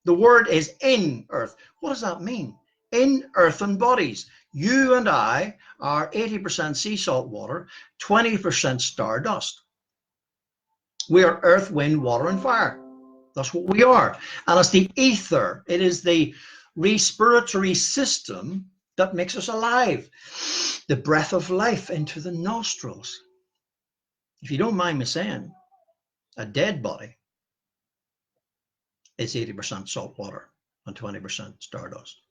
Speaker 1: The word is in earth. What does that mean? In earthen bodies. You and I are 80% sea salt water, 20% stardust. We are earth, wind, water, and fire. That's what we are. And it's the ether. It is the respiratory system that makes us alive. The breath of life into the nostrils. If you don't mind me saying, a dead body is 80% salt water and 20% stardust.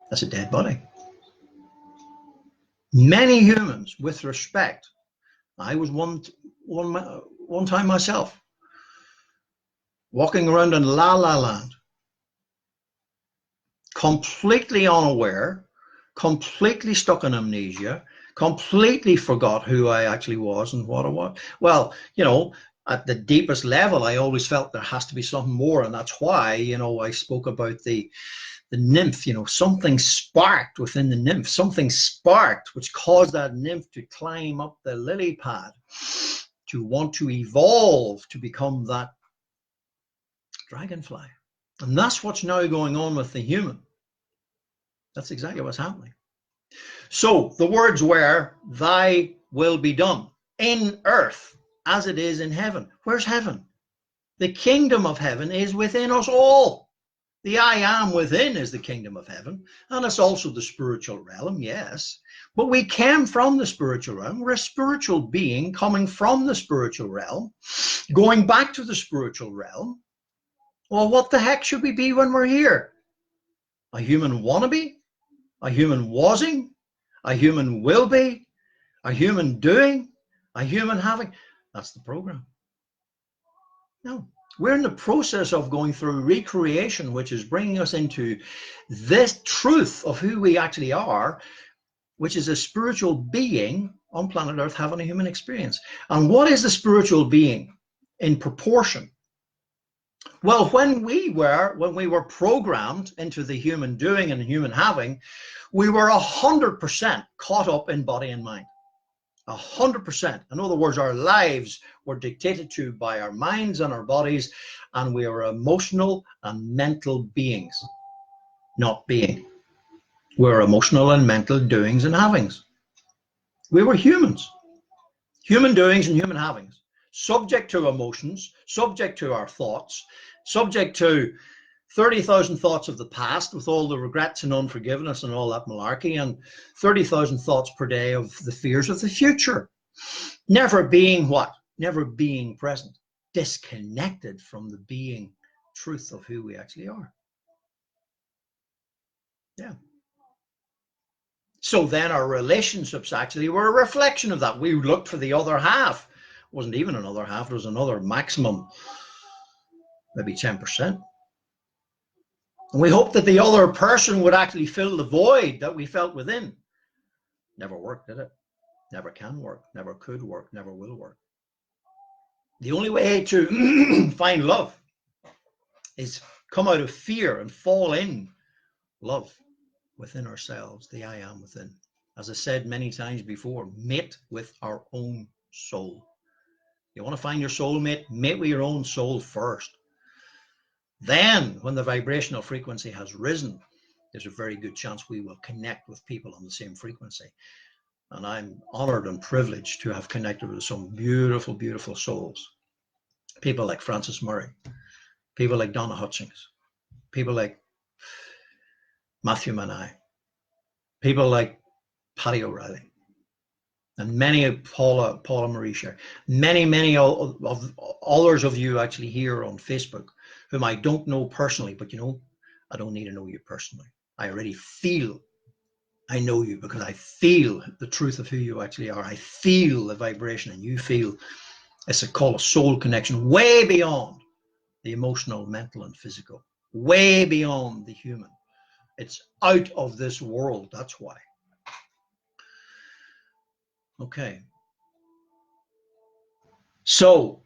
Speaker 1: That's a dead body. Many humans, with respect, I was one time myself, walking around in La La Land, completely unaware, completely stuck in amnesia, completely forgot who I actually was and what I was. Well, you know, at the deepest level, I always felt there has to be something more. And that's why, you know, I spoke about the nymph. You know, something sparked within the nymph, something sparked which caused that nymph to climb up the lily pad, to want to evolve, to become that dragonfly. And that's what's now going on with the human. That's exactly what's happening. So the words were, thy will be done in earth as it is in heaven. Where's heaven? The kingdom of heaven is within us all. The I am within is the kingdom of heaven. And it's also the spiritual realm, yes. But we came from the spiritual realm. We're a spiritual being coming from the spiritual realm, going back to the spiritual realm. Well, what the heck should we be when we're here? A human wannabe? A human wasing? A human will be? A human doing? A human having? That's the program. No, we're in the process of going through recreation, which is bringing us into this truth of who we actually are, which is a spiritual being on planet Earth having a human experience. And what is the spiritual being in proportion? Well, when we were programmed into the human doing and human having, we were 100% caught up in body and mind. 100%. In other words, our lives were dictated to by our minds and our bodies, and we are emotional and mental beings, not being. We're emotional and mental doings and havings. We were humans, human doings and human havings, subject to emotions, subject to our thoughts, subject to 30,000 thoughts of the past with all the regrets and unforgiveness and all that malarkey, and 30,000 thoughts per day of the fears of the future. Never being what? Never being present. Disconnected from the being truth of who we actually are. Yeah. So then our relationships actually were a reflection of that. We looked for the other half. It wasn't even another half. It was another maximum, maybe 10%. And we hoped that the other person would actually fill the void that we felt within. Never worked, did it? Never can work, never could work, never will work. The only way to find love is come out of fear and fall in love. within ourselves, the I am within. As I said many times before, mate with our own soul. You want to find your soulmate? Mate with your own soul first. Then, when the vibrational frequency has risen, there's a very good chance we will connect with people on the same frequency. And I'm honored and privileged to have connected with some beautiful, beautiful souls. People like Francis Murray, people like Donna Hutchings, people like Matthew Manai, people like Paddy O'Reilly, and many of Paula Marie Sher, many of others of you actually here on Facebook, whom I don't know personally, but you know, I don't need to know you personally. I already feel I know you because I feel the truth of who you actually are. I feel the vibration, and you feel it's called a soul connection, way beyond the emotional, mental, and physical, way beyond the human. It's out of this world. That's why. Okay. So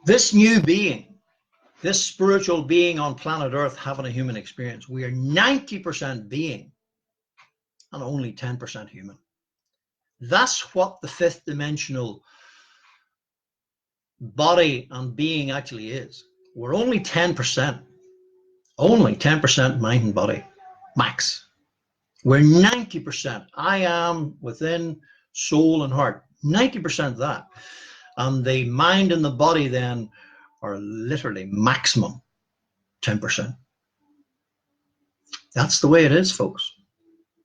Speaker 1: this new being, this spiritual being on planet Earth having a human experience, we are 90% being and only 10% human. That's what the fifth dimensional body and being actually is. We're only 10%, mind and body, max. We're 90%. I am within soul and heart, 90% of that. And the mind and the body then are literally maximum 10%. That's the way it is, folks.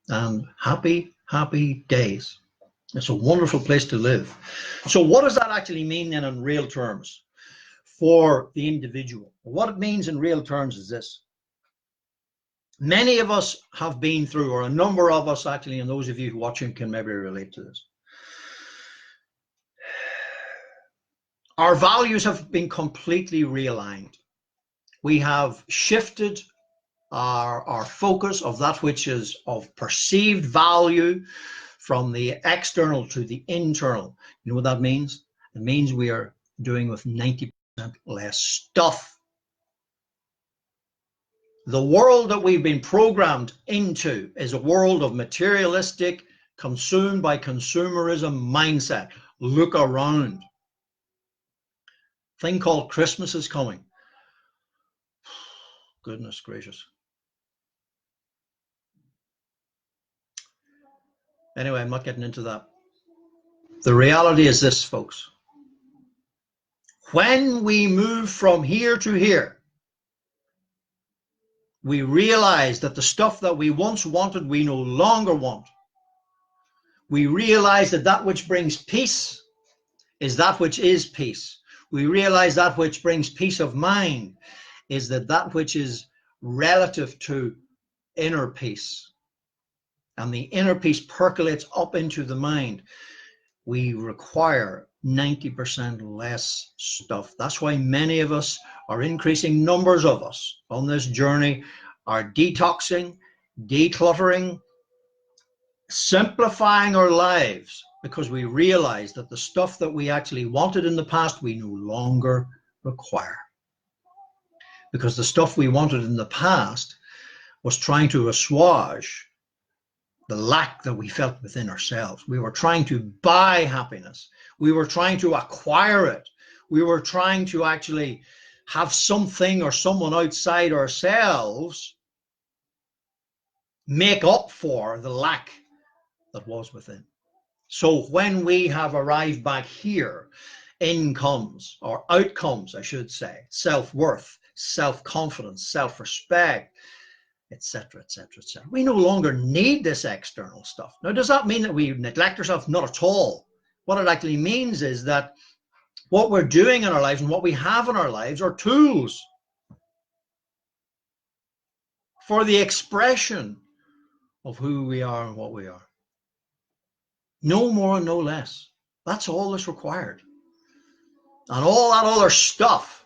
Speaker 1: And happy, happy days. It's a wonderful place to live. So what does that actually mean then in real terms for the individual? What it means in real terms is this. Many of us have been through, or a number of us actually, and those of you watching can maybe relate to this. Our values have been completely realigned. We have shifted our focus of that which is of perceived value from the external to the internal. You know what that means? It means we are doing with 90% less stuff. The world that we've been programmed into is a world of materialistic, consumed by consumerism mindset. Look around. Thing called Christmas is coming. Goodness gracious. Anyway, I'm not getting into that. The reality is this, folks. When we move from here to here, we realize that the stuff that we once wanted, we no longer want. We realize that that which brings peace is that which is peace. We realize that which brings peace of mind is that which is relative to inner peace. And the inner peace percolates up into the mind. We require 90% less stuff. That's why many of us, or increasing numbers of us on this journey, are detoxing, decluttering, simplifying our lives, because we realize that the stuff that we actually wanted in the past, we no longer require. Because the stuff we wanted in the past was trying to assuage the lack that we felt within ourselves. We were trying to buy happiness. We were trying to acquire it. We were trying to actually have something or someone outside ourselves make up for the lack that was within. So when we have arrived back here, incomes or outcomes, I should say, self-worth, self-confidence, self-respect, etc., etc., etc. We no longer need this external stuff. Now, does that mean that we neglect ourselves? Not at all. What it actually means is that what we're doing in our lives and what we have in our lives are tools for the expression of who we are and what we are. No more and no less. That's all that's required. And all that other stuff,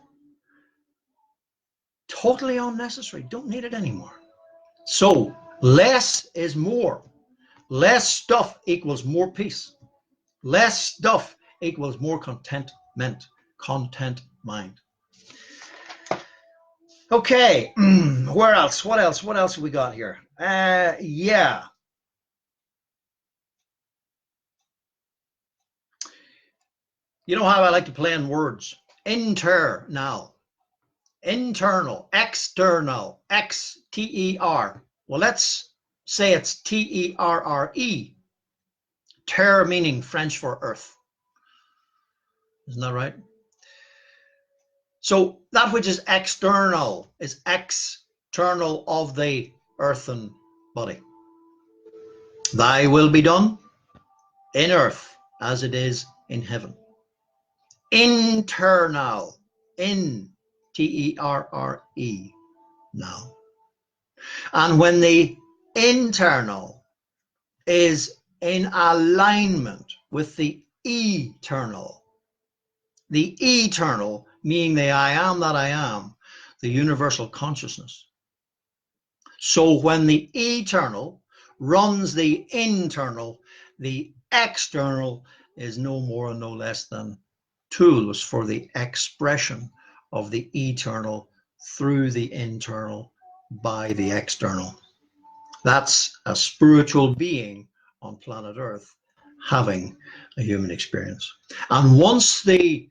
Speaker 1: totally unnecessary. Don't need it anymore. So less is more. Less stuff equals more peace. Less stuff equals more content mind. Okay, where else? What else? What else have we got here? Yeah. You know how I like to play on words? Internal, internal, external, X-T-E-R. Well, let's say it's T-E-R-R-E. Terre meaning French for earth. Isn't that right? So that which is external is external of the earthen body. Thy will be done in earth as it is in heaven. Internal, in T-E-R-R-E, now. And when the internal is in alignment with the eternal meaning the I am that I am, the universal consciousness. So when the eternal runs the internal, the external is no more and no less than tools for the expression of the eternal through the internal by the external. That's a spiritual being on planet Earth having a human experience. And once the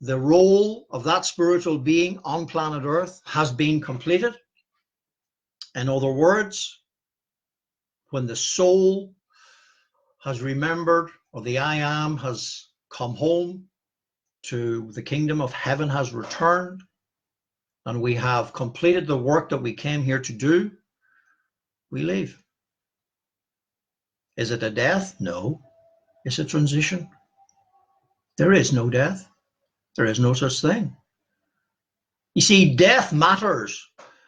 Speaker 1: role of that spiritual being on planet Earth has been completed, in other words, when the soul has remembered, or the I am has come home to the kingdom of heaven, has returned, and we have completed the work that we came here to do, we leave. Is it a death? No. It's a transition. There is no death. There is no such thing. You see, death matters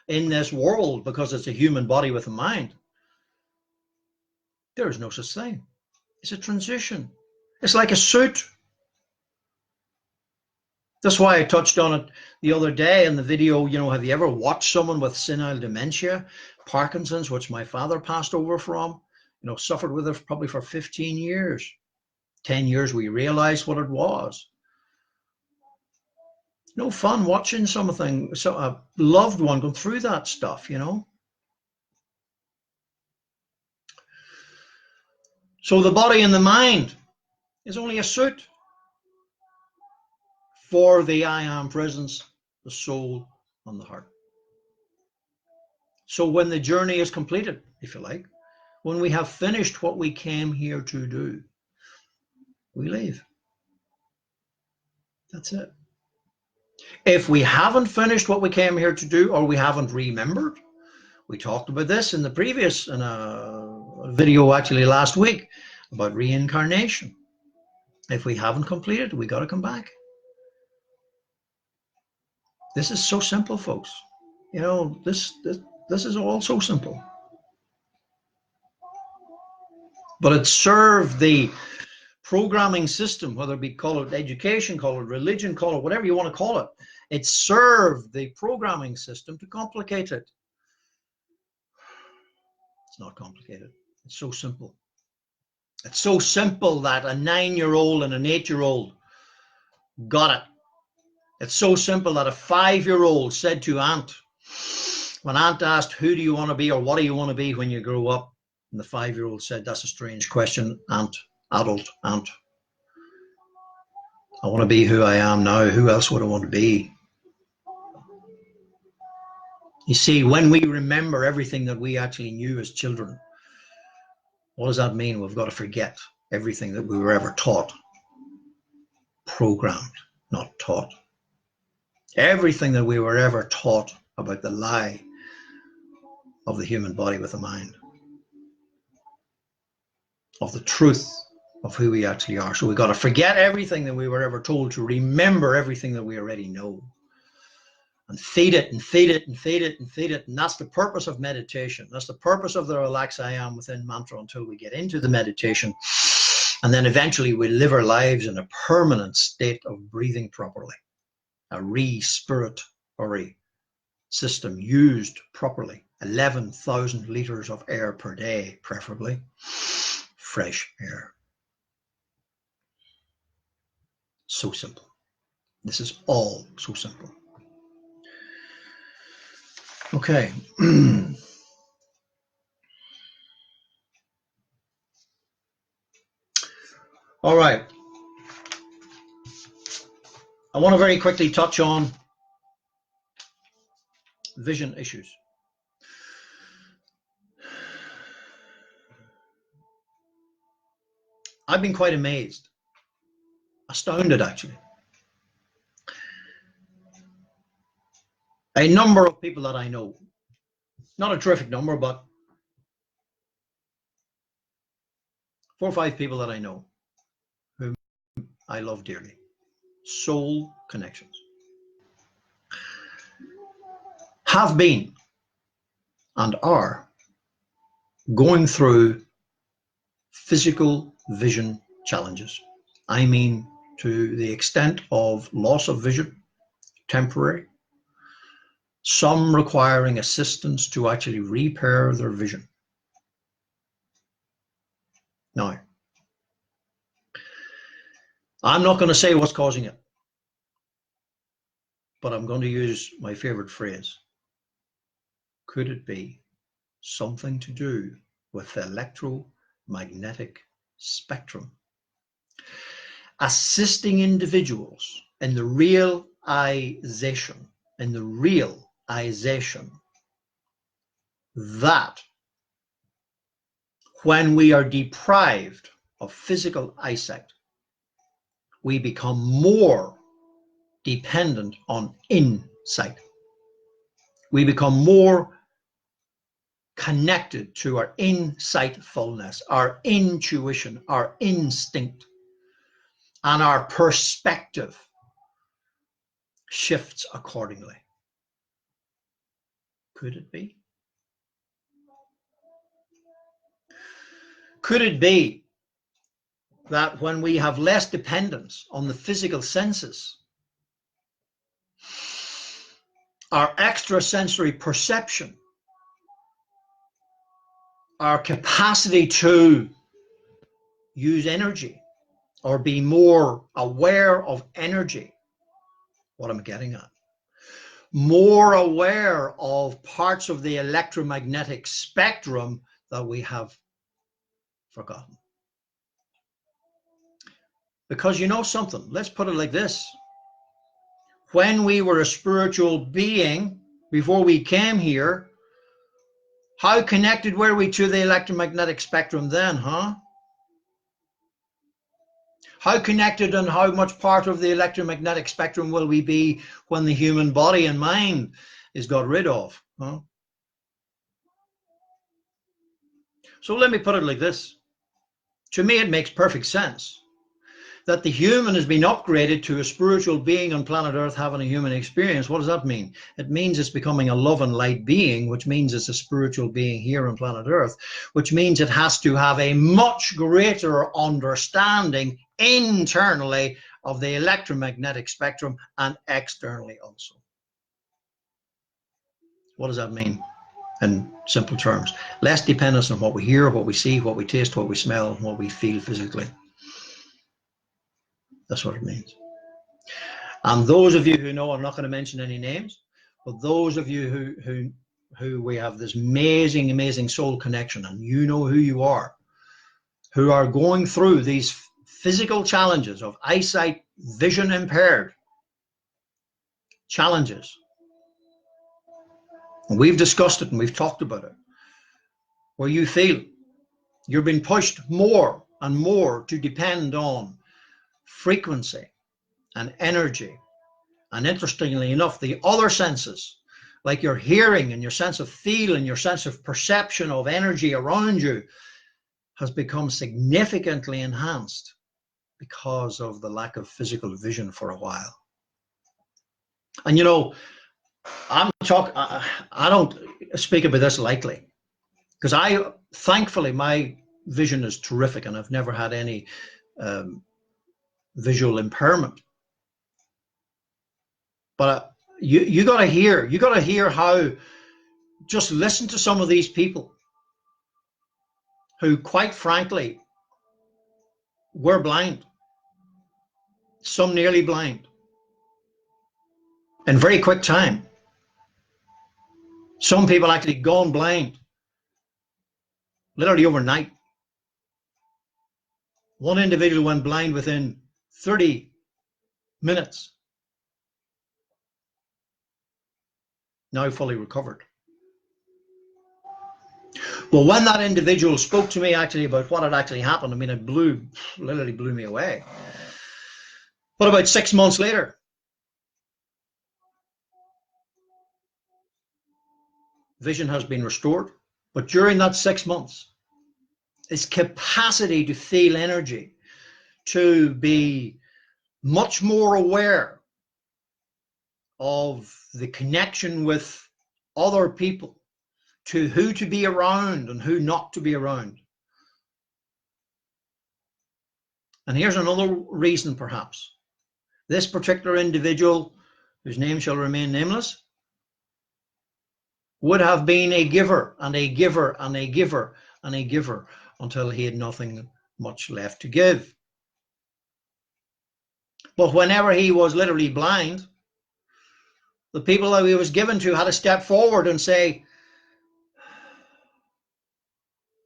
Speaker 1: in this world because it's a human body with a mind. There is no such thing. It's a transition. It's like a suit. That's why I touched on it the other day in the video. You know, have you ever watched someone with senile dementia, Parkinson's, which my father passed over from? You know, suffered with it probably for 15 years. 10 years we realized what it was. No fun watching something, so a loved one going through that stuff, you know. So the body and the mind is only a suit for the I am presence, the soul, and the heart. So when the journey is completed, if you like, when we have finished what we came here to do, we leave. That's it. If we haven't finished what we came here to do, or we haven't remembered, we talked about this in the previous in a video actually last week about reincarnation. If we haven't completed, we got to come back. This is so simple, folks. You know, this is all so simple. But it served the programming system, whether it be call it education, call it religion, call it whatever you want to call it. It served the programming system to complicate it. It's not complicated. It's so simple. It's so simple that a 9-year-old and an 8-year-old got it. It's so simple that a 5-year-old said to Aunt, when Aunt asked, who do you want to be or what do you want to be when you grow up? And the 5-year-old said, that's a strange question, Aunt, adult Aunt. I want to be who I am now. Who else would I want to be? You see, when we remember everything that we actually knew as children, what does that mean? We've got to forget everything that we were ever taught. Programmed, not taught. Everything that we were ever taught about the lie of the human body with a mind, of the truth of who we actually are. So we've got to forget everything that we were ever told to remember everything that we already know. And feed it and feed it and feed it and feed it. And that's the purpose of meditation. That's the purpose of the Relax I Am Within mantra until we get into the meditation. And then eventually we live our lives in a permanent state of breathing properly. A respiratory system used properly. 11,000 liters of air per day, preferably. Fresh air. So simple. This is all so simple. Okay. All right. I want to very quickly touch on vision issues. I've been quite amazed, astounded actually. A number of people that I know, not a terrific number, but 4 or 5 people that I know whom I love dearly. Soul connections. Have been and are going through physical vision challenges. I mean, to the extent of loss of vision, temporary, some requiring assistance to actually repair their vision. Now, I'm not going to say what's causing it, but I'm going to use my favorite phrase. Could it be something to do with the electromagnetic spectrum? Assisting individuals in the realization, that when we are deprived of physical eyesight, we become more dependent on insight. We become more connected to our insightfulness, our intuition, our instinct, and our perspective shifts accordingly. Could it be? Could it be that when we have less dependence on the physical senses, our extrasensory perception, our capacity to use energy or be more aware of energy, what I'm getting at, more aware of parts of the electromagnetic spectrum that we have forgotten? Because you know something, let's put it like this. When we were a spiritual being, before we came here, how connected were we to the electromagnetic spectrum then, huh? How connected and how much part of the electromagnetic spectrum will we be when the human body and mind is got rid of, huh? So let me put it like this. To me, it makes perfect sense that the human has been upgraded to a spiritual being on planet Earth having a human experience. What does that mean? It means it's becoming a love and light being, which means it's a spiritual being here on planet Earth, which means it has to have a much greater understanding internally of the electromagnetic spectrum and externally also. What does that mean in simple terms? Less dependence on what we hear, what we see, what we taste, what we smell, what we feel physically. That's what it means. And those of you who know, I'm not going to mention any names, but those of you who we have this amazing soul connection, and you know who you are, who are going through these physical challenges of eyesight, vision impaired challenges. And we've discussed it and we've talked about it, where you feel you're being pushed more and more to depend on frequency and energy. And interestingly enough, the other senses, like your hearing and your sense of feel and your sense of perception of energy around you, has become significantly enhanced because of the lack of physical vision for a while. And you know, I don't speak about this lightly, because thankfully my vision is terrific and I've never had any visual impairment. But you got to hear how, just listen to some of these people who, quite frankly, were blind, some nearly blind, in very quick time. Some people actually gone blind, literally overnight. One individual went blind within 30 minutes, now fully recovered. Well, when that individual spoke to me actually about what had actually happened, I mean, it literally blew me away. But about 6 months later, vision has been restored. But during that 6 months, his capacity to feel energy, to be much more aware of the connection with other people, to who to be around and who not to be around. And here's another reason, perhaps. This particular individual, whose name shall remain nameless, would have been a giver and a giver and a giver and a giver until he had nothing much left to give. But whenever he was literally blind, the people that he was given to had to step forward and say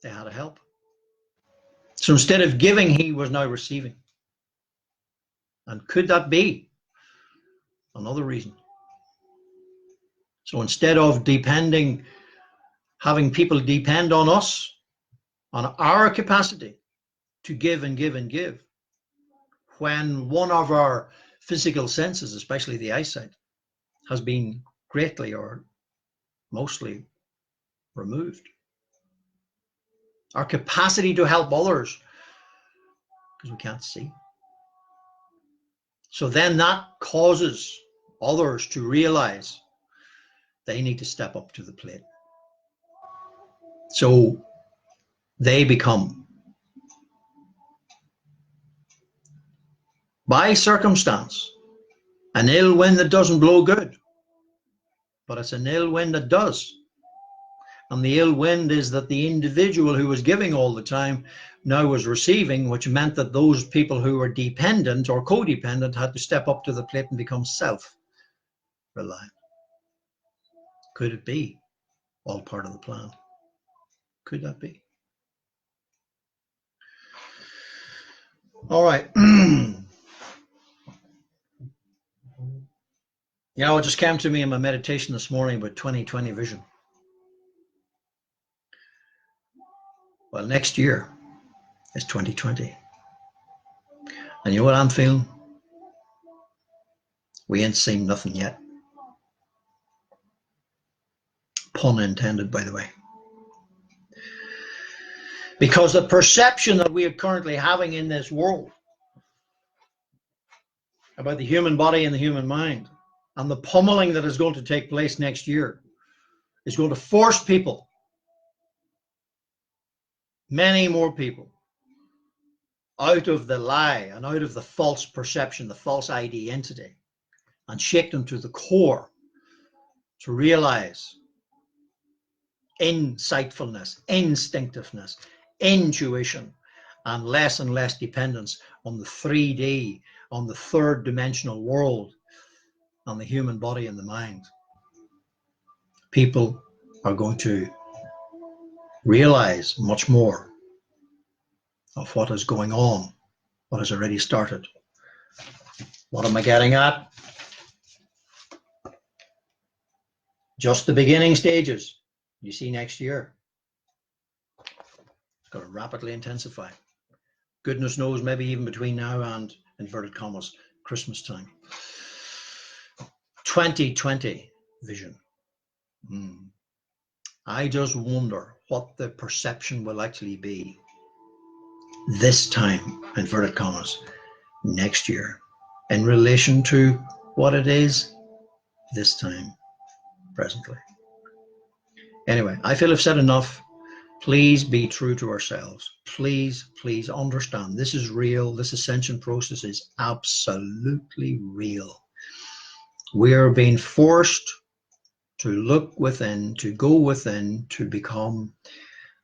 Speaker 1: they had to help. So instead of giving, he was now receiving. And could that be another reason? So instead of having people depend on us, on our capacity to give and give and give, when one of our physical senses, especially the eyesight, has been greatly or mostly removed, our capacity to help others, because we can't see. So then that causes others to realize they need to step up to the plate. So they become, by circumstance, an ill wind that doesn't blow good, but it's an ill wind that does. And the ill wind is that the individual who was giving all the time now was receiving, which meant that those people who were dependent or codependent had to step up to the plate and become self-reliant. Could it be all part of the plan? Could that be? All right. You know, it just came to me in my meditation this morning about 2020 vision. Well, next year is 2020. And you know what I'm feeling? We ain't seen nothing yet. Pun intended, by the way. Because the perception that we are currently having in this world about the human body and the human mind, and the pummeling that is going to take place next year, is going to force people, many more people, out of the lie and out of the false perception, the false identity, and shake them to the core to realize insightfulness, instinctiveness, intuition, and less dependence on the 3D, on the third dimensional world, on the human body and the mind. People are going to realize much more of what is going on, what has already started. What am I getting at? Just the beginning stages. You see next year. It's going to rapidly intensify. Goodness knows, maybe even between now and, inverted commas, Christmas time. 2020 vision. I just wonder what the perception will actually be this time, inverted commas, next year, in relation to what it is this time, presently. Anyway, I feel I've said enough. Please be true to ourselves. Please understand this is real. This ascension process is absolutely real. We are being forced to look within, to go within, to become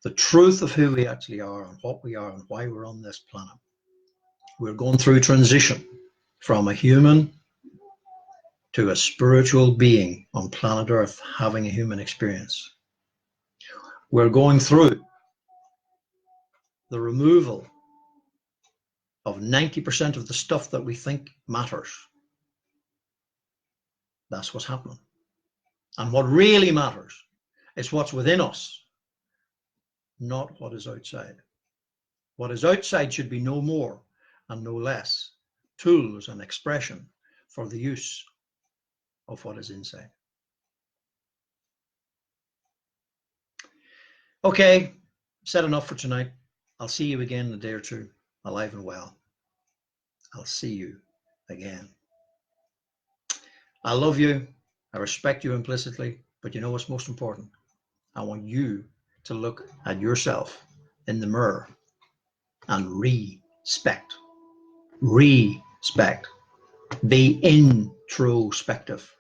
Speaker 1: the truth of who we actually are and what we are and why we're on this planet. We're going through transition from a human to a spiritual being on planet Earth having a human experience. We're going through the removal of 90% of the stuff that we think matters. That's what's happening. And what really matters is what's within us, not what is outside. What is outside should be no more and no less tools and expression for the use of what is inside. Okay, said enough for tonight. I'll see you again in a day or two, alive and well. I'll see you again. I love you. I respect you implicitly, but you know what's most important? I want you to look at yourself in the mirror and respect. Respect. Be introspective.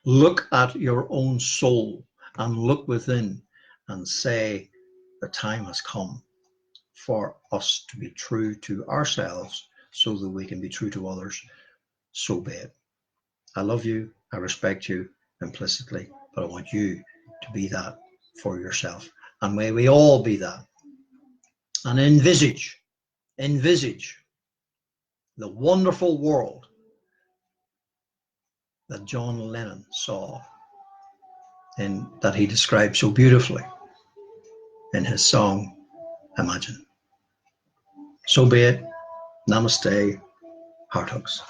Speaker 1: Look at your own soul and look within and say, the time has come for us to be true to ourselves so that we can be true to others. So be it. I love you. I respect you implicitly, but I want you to be that for yourself. And may we all be that. And envisage the wonderful world that John Lennon saw and that he described so beautifully in his song, Imagine. So be it. Namaste. Heart hugs.